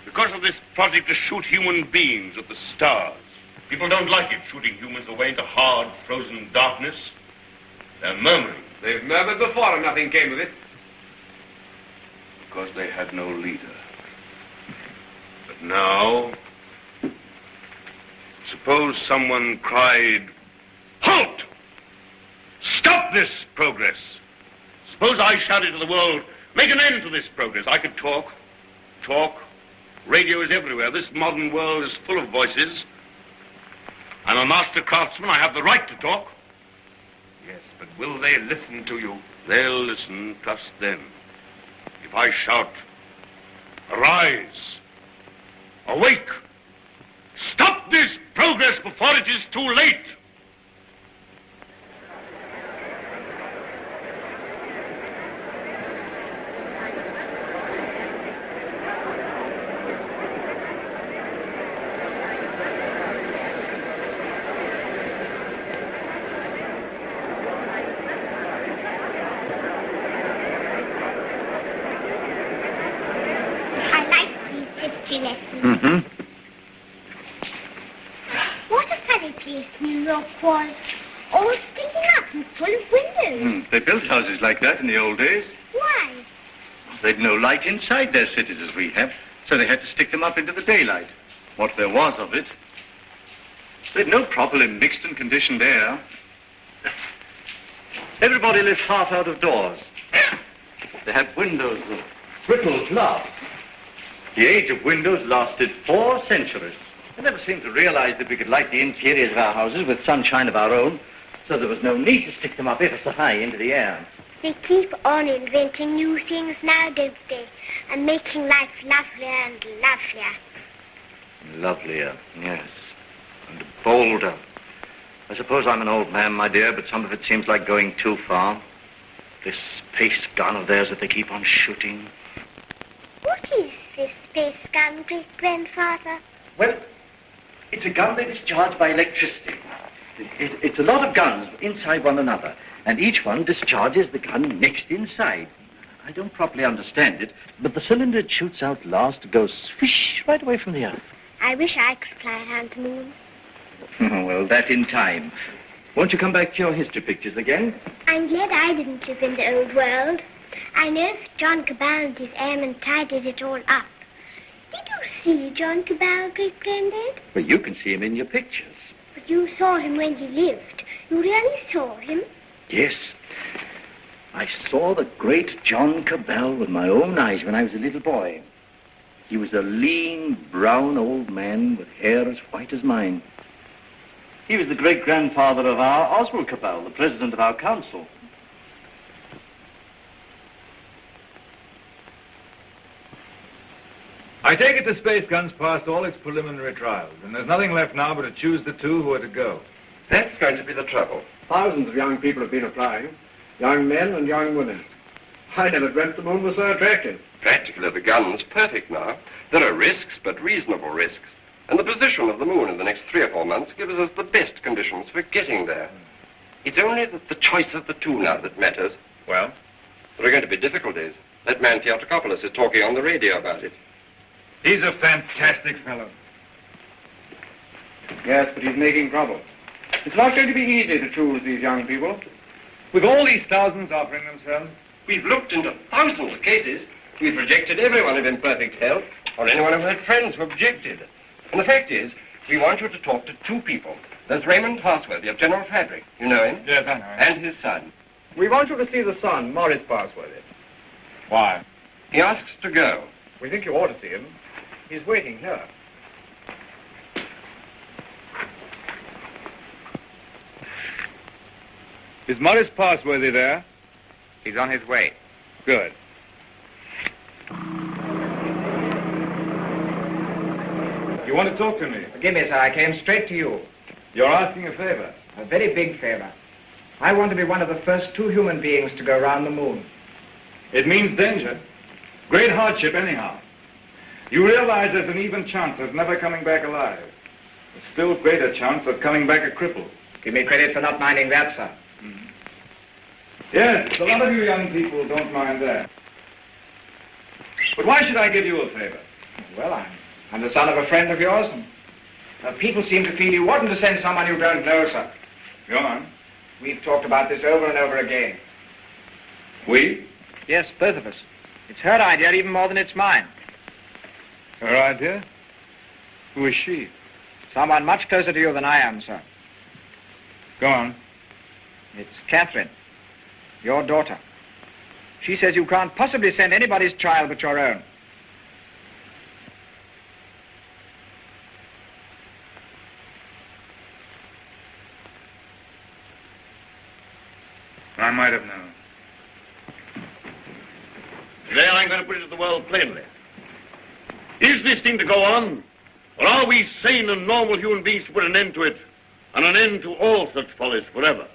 Because of this project to shoot human beings at the stars. People don't like it, shooting humans away into hard, frozen darkness. They're murmuring. They've murmured before and nothing came of it. Because they had no leader. But now, suppose someone cried, "Halt! Stop this progress!" Suppose I shouted to the world, "Make an end to this progress." I could talk. Radio is everywhere. This modern world is full of voices. I'm a master craftsman. I have the right to talk. Yes, but will they listen to you? They'll listen, trust them. If I shout, "Arise! Awake! Stop this progress before it is too late!" What a funny place New York was. All sticking up and full of windows. They built houses like that in the old days. Why? They'd no light inside their cities as we have, so they had to stick them up into the daylight. What there was of it. They'd no properly mixed and conditioned air. Everybody lived half out of doors. They had windows of brittle glass. The age of windows lasted 4 centuries. I never seemed to realize that we could light the interiors of our houses with sunshine of our own, so there was no need to stick them up ever so high into the air. They keep on inventing new things now, don't they? And making life lovelier and lovelier. Lovelier, yes. And bolder. I suppose I'm an old man, my dear, but some of it seems like going too far. This space gun of theirs that they keep on shooting. What is this space gun, great-grandfather? Well, it's a gun that is charged by electricity. It's a lot of guns inside one another, and each one discharges the gun next inside. I don't properly understand it, but the cylinder it shoots out last goes swish right away from the earth. I wish I could fly around the moon. Well, that in time. Won't you come back to your history pictures again? I'm glad I didn't live in the old world. I know that John Cabal and his airmen tidied it all up. Did you see John Cabal, great-granddad? Well, you can see him in your pictures. But you saw him when he lived. You really saw him? Yes. I saw the great John Cabal with my own eyes when I was a little boy. He was a lean, brown old man with hair as white as mine. He was the great-grandfather of our Oswald Cabal, the president of our council. I take it the space gun's passed all its preliminary trials, and there's nothing left now but to choose the 2 who are to go. That's going to be the trouble. Thousands of young people have been applying. Young men and young women. I never dreamt the moon was so attractive. Practically, the gun's perfect now. There are risks, but reasonable risks. And the position of the moon in the next 3 or 4 months gives us the best conditions for getting there. It's only the choice of the 2 now that matters. Well? There are going to be difficulties. That man Theotokopoulos is talking on the radio about it. He's a fantastic fellow. Yes, but he's making trouble. It's not going to be easy to choose these young people. With all these thousands offering themselves? We've looked into thousands of cases. We've rejected everyone of imperfect health, or anyone who had friends who objected. And the fact is, we want you to talk to 2 people. There's Raymond Parsworthy of General Fabric. You know him? Yes, I know him. And his son. We want you to see the son, Morris Parsworthy. Why? He asks to go. We think you ought to see him. He's waiting here. Is Morris Parsworthy there? He's on his way. Good. You want to talk to me? Forgive me, sir. I came straight to you. You're asking a favor. A very big favor. I want to be one of the first 2 human beings to go around the moon. It means danger. Great hardship, anyhow. You realize there's an even chance of never coming back alive. A still greater chance of coming back a cripple. Give me credit for not minding that, sir. Yes, a lot of you young people don't mind that. But why should I give you a favor? Well, I'm the son of a friend of yours, and people seem to feel you oughtn't to send someone you don't know, sir. Go on. We've talked about this over and over again. We? Yes, both of us. It's her idea even more than it's mine. Her idea? Who is she? Someone much closer to you than I am, sir. Go on. It's Catherine, your daughter. She says you can't possibly send anybody's child but your own. I might have known. Today I'm going to put it to the world plainly. Is this thing to go on? Or are we sane and normal human beings to put an end to it, and an end to all such follies forever?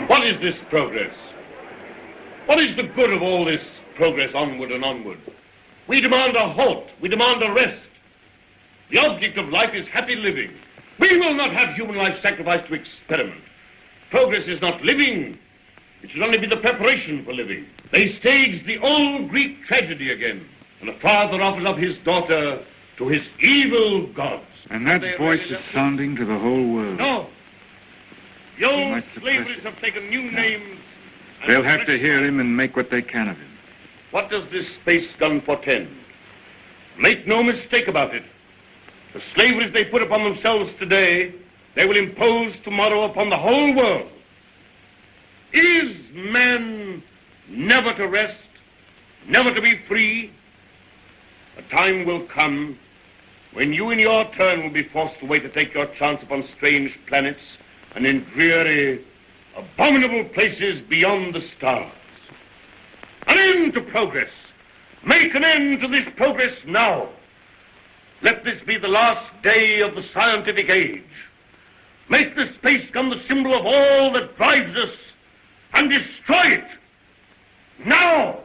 What is this progress? What is the good of all this progress onward and onward? We demand a halt. We demand a rest. The object of life is happy living. We will not have human life sacrificed to experiment. Progress is not living. It should only be the preparation for living. They staged the old Greek tragedy again, and a father offers up his daughter to his evil gods. And that voice is sounding to the whole world. No. The old slaveries have taken new names. They'll have to hear him and make what they can of him. What does this space gun portend? Make no mistake about it. The slaveries they put upon themselves today, they will impose tomorrow upon the whole world. Is man never to rest, never to be free? A time will come when you in your turn will be forced away to take your chance upon strange planets and in dreary, abominable places beyond the stars. An end to progress. Make an end to this progress now. Let this be the last day of the scientific age. Make the space gun the symbol of all that drives us, and destroy it. Now!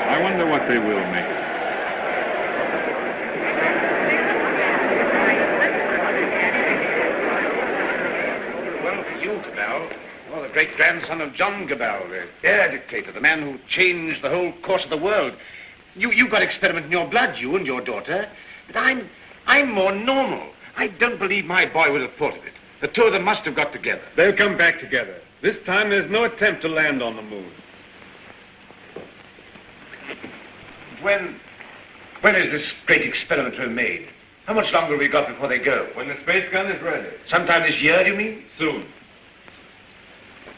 I wonder what they will make it. Well, for you, Cabal. Well, the great-grandson of John Cabal, the air dictator, the man who changed the whole course of the world. You've got experiment in your blood, you and your daughter. But I'm more normal. I don't believe my boy would have thought of it. The two of them must have got together. They'll come back together. This time there's no attempt to land on the moon. When is this great experiment to be made? How much longer have we got before they go? When the space gun is ready. Sometime this year, do you mean? Soon.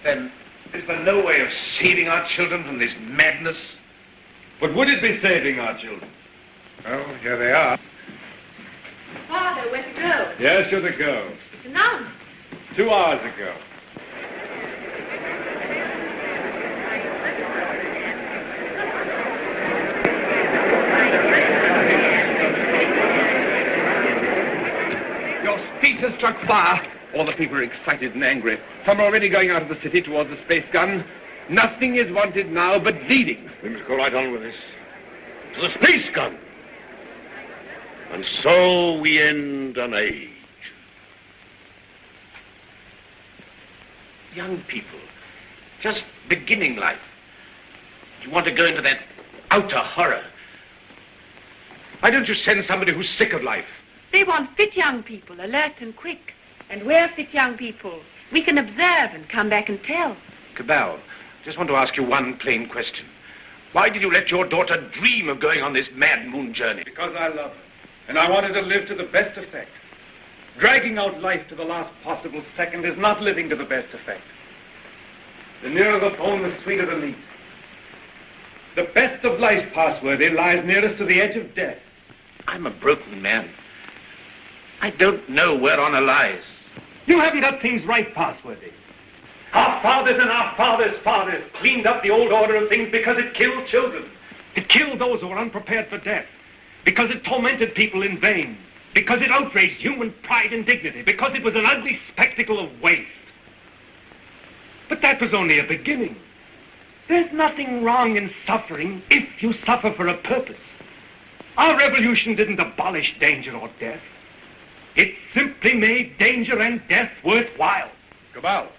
Then, is there no way of saving our children from this madness? But would it be saving our children? Well, here they are. Father, where to go? Yes, you're to go. It's announced. 2 hours ago. Your speech has struck fire. All the people are excited and angry. Some are already going out of the city towards the space gun. Nothing is wanted now but leading. We must go right on with this. To the space gun. And so we end an age. Young people, just beginning life. You want to go into that outer horror. Why don't you send somebody who's sick of life? They want fit young people, alert and quick. And we're fit young people. We can observe and come back and tell. Cabal, Just want to ask you one plain question. Why did you let your daughter dream of going on this mad moon journey? Because I love her, and I wanted to live to the best effect. Dragging out life to the last possible second is not living to the best effect. The nearer the bone, the sweeter the meat. The best of life, Passworthy, lies nearest to the edge of death. I'm a broken man. I don't know where honor lies. You haven't got things right, Passworthy. Our fathers and our fathers' fathers cleaned up the old order of things because it killed children. It killed those who were unprepared for death. Because it tormented people in vain. Because it outraged human pride and dignity. Because it was an ugly spectacle of waste. But that was only a beginning. There's nothing wrong in suffering if you suffer for a purpose. Our revolution didn't abolish danger or death. It simply made danger and death worthwhile. Cabal.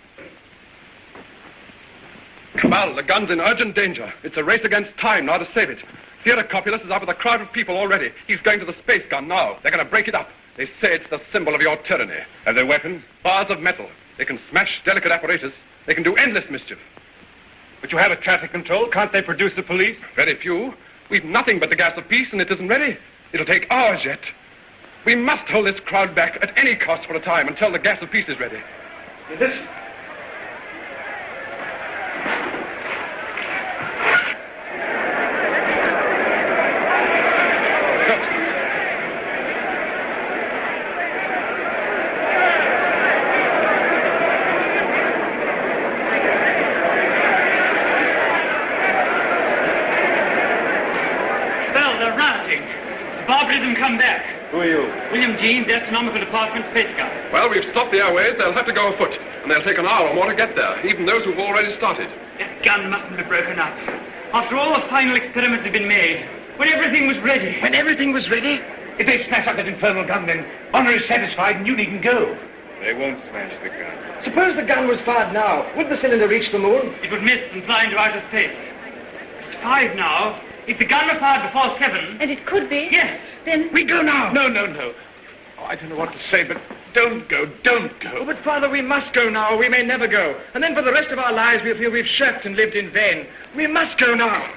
Cabal, the gun's in urgent danger. It's a race against time now to save it. Theodore Copulus is up with a crowd of people already. He's going to the space gun now. They're going to break it up. They say it's the symbol of your tyranny. Have they weapons? Bars of metal. They can smash delicate apparatus. They can do endless mischief. But you have a traffic control. Can't they produce the police? Very few. We've nothing but the gas of peace, and it isn't ready. It'll take hours yet. We must hold this crowd back at any cost for a time until the gas of peace is ready. Listen. Barbarism come back. Who are you? William Jeans, Astronomical Department, Space Gun. Well, we've stopped the airways. They'll have to go afoot, and they'll take an hour or more to get there, even those who've already started. That gun mustn't be broken up. After all the final experiments have been made, when everything was ready. When everything was ready? If they smash up that infernal gun, then honor is satisfied and you needn't go. They won't smash the gun. Suppose the gun was fired now. Would the cylinder reach the moon? It would miss and fly into outer space. It's 5 now. If the gun were fired before 7... And it could be? Yes. Then... We go now. No. Oh, I don't know what to say, but don't go. Oh, but, Father, we must go now, or we may never go. And then for the rest of our lives, we'll feel we've shirked and lived in vain. We must go now.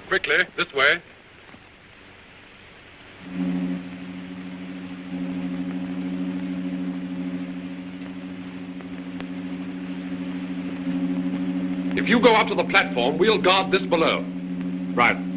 Quickly, this way. If you go up to the platform, we'll guard this below. Right.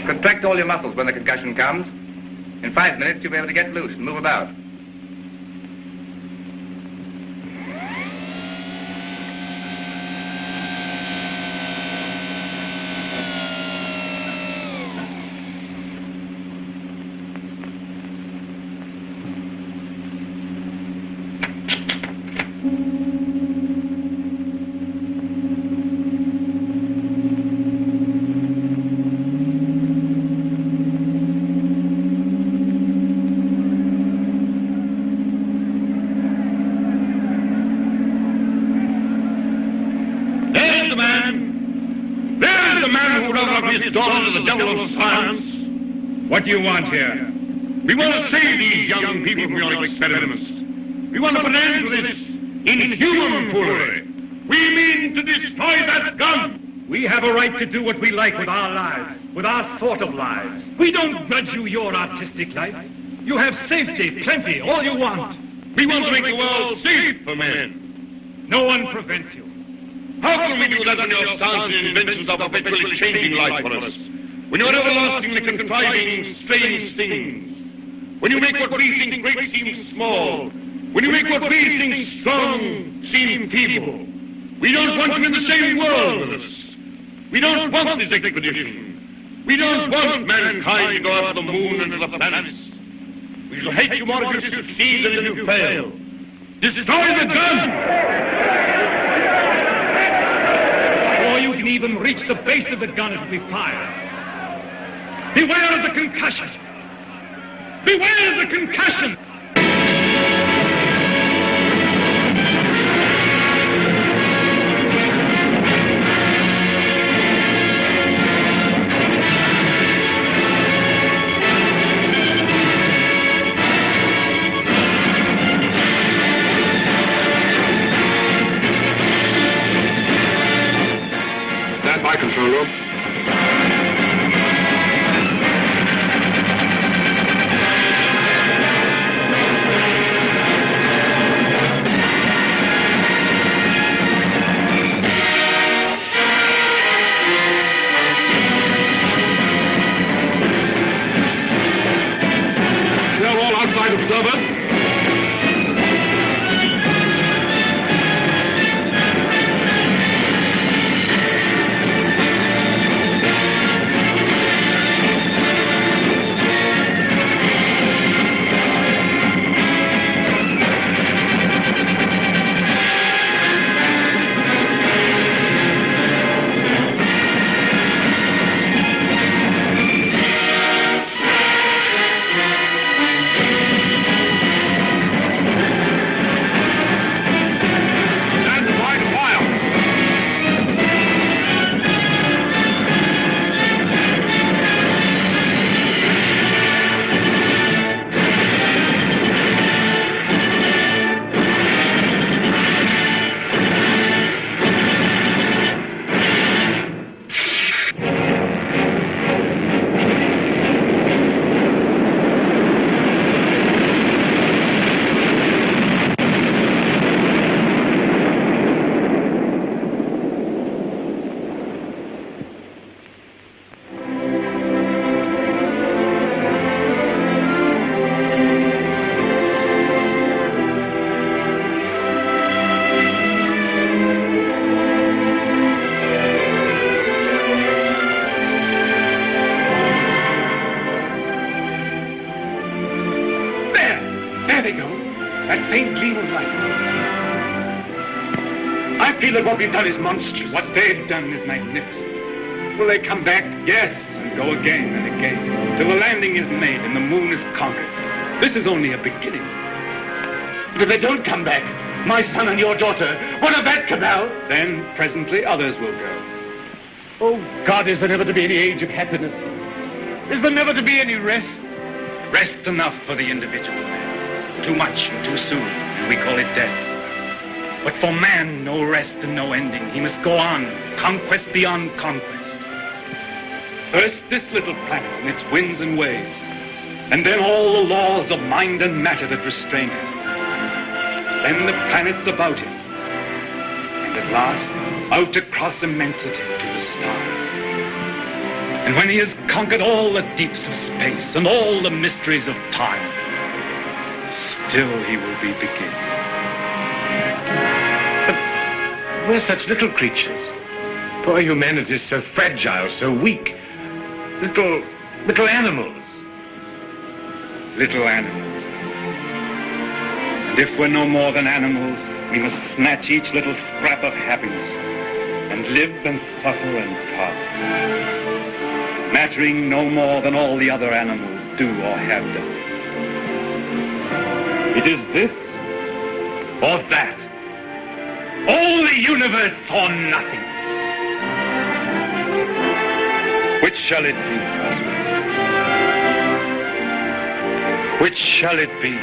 Contract all your muscles when the concussion comes. In 5 minutes, you'll be able to get loose and move about. What do you want here? We want to save these young people from your experiments. We want to put an end to this inhuman foolery. We mean to destroy that gun. We have a right to do what we like with our lives, with our sort of lives. We don't grudge you your artistic life. You have safety, plenty, all you want. We want to make the world safe for men. No one prevents you. How can we do that when your science and inventions are perpetually changing life for us? When you're everlastingly contriving strange things, when you make what we think great seem small, when you make what we think strong seem feeble, we don't want you in the same world with us. We don't want this expedition. We don't want mankind to go out to the moon and to the planets. We shall hate you more if you succeed than if you fail. Destroy the gun! Before you can even reach the base of the gun, it will be fired. Beware of the concussion! Beware of the concussion! Stand by, control room. Observers. That what we've done is monstrous. What they've done is magnificent. Will they come back? Yes, and go again and again, till the landing is made and the moon is conquered. This is only a beginning. But if they don't come back, my son and your daughter, what of that, Cabal? Then, presently, others will go. Oh, God, is there never to be any age of happiness? Is there never to be any rest? Rest enough for the individual man. Too much and too soon, and we call it death. But for man, no rest and no ending. He must go on, conquest beyond conquest. First, this little planet and its winds and waves, and then all the laws of mind and matter that restrain him. Then the planets about him, and at last, out across immensity to the stars. And when he has conquered all the deeps of space and all the mysteries of time, still he will be beginning. But we're such little creatures. Poor humanity is so fragile, so weak. Little animals. Little animals. And if we're no more than animals, we must snatch each little scrap of happiness and live and suffer and pass, mattering no more than all the other animals do or have done. It is this or that. All the universe or nothingness. Which shall it be, Oswald? Which shall it be?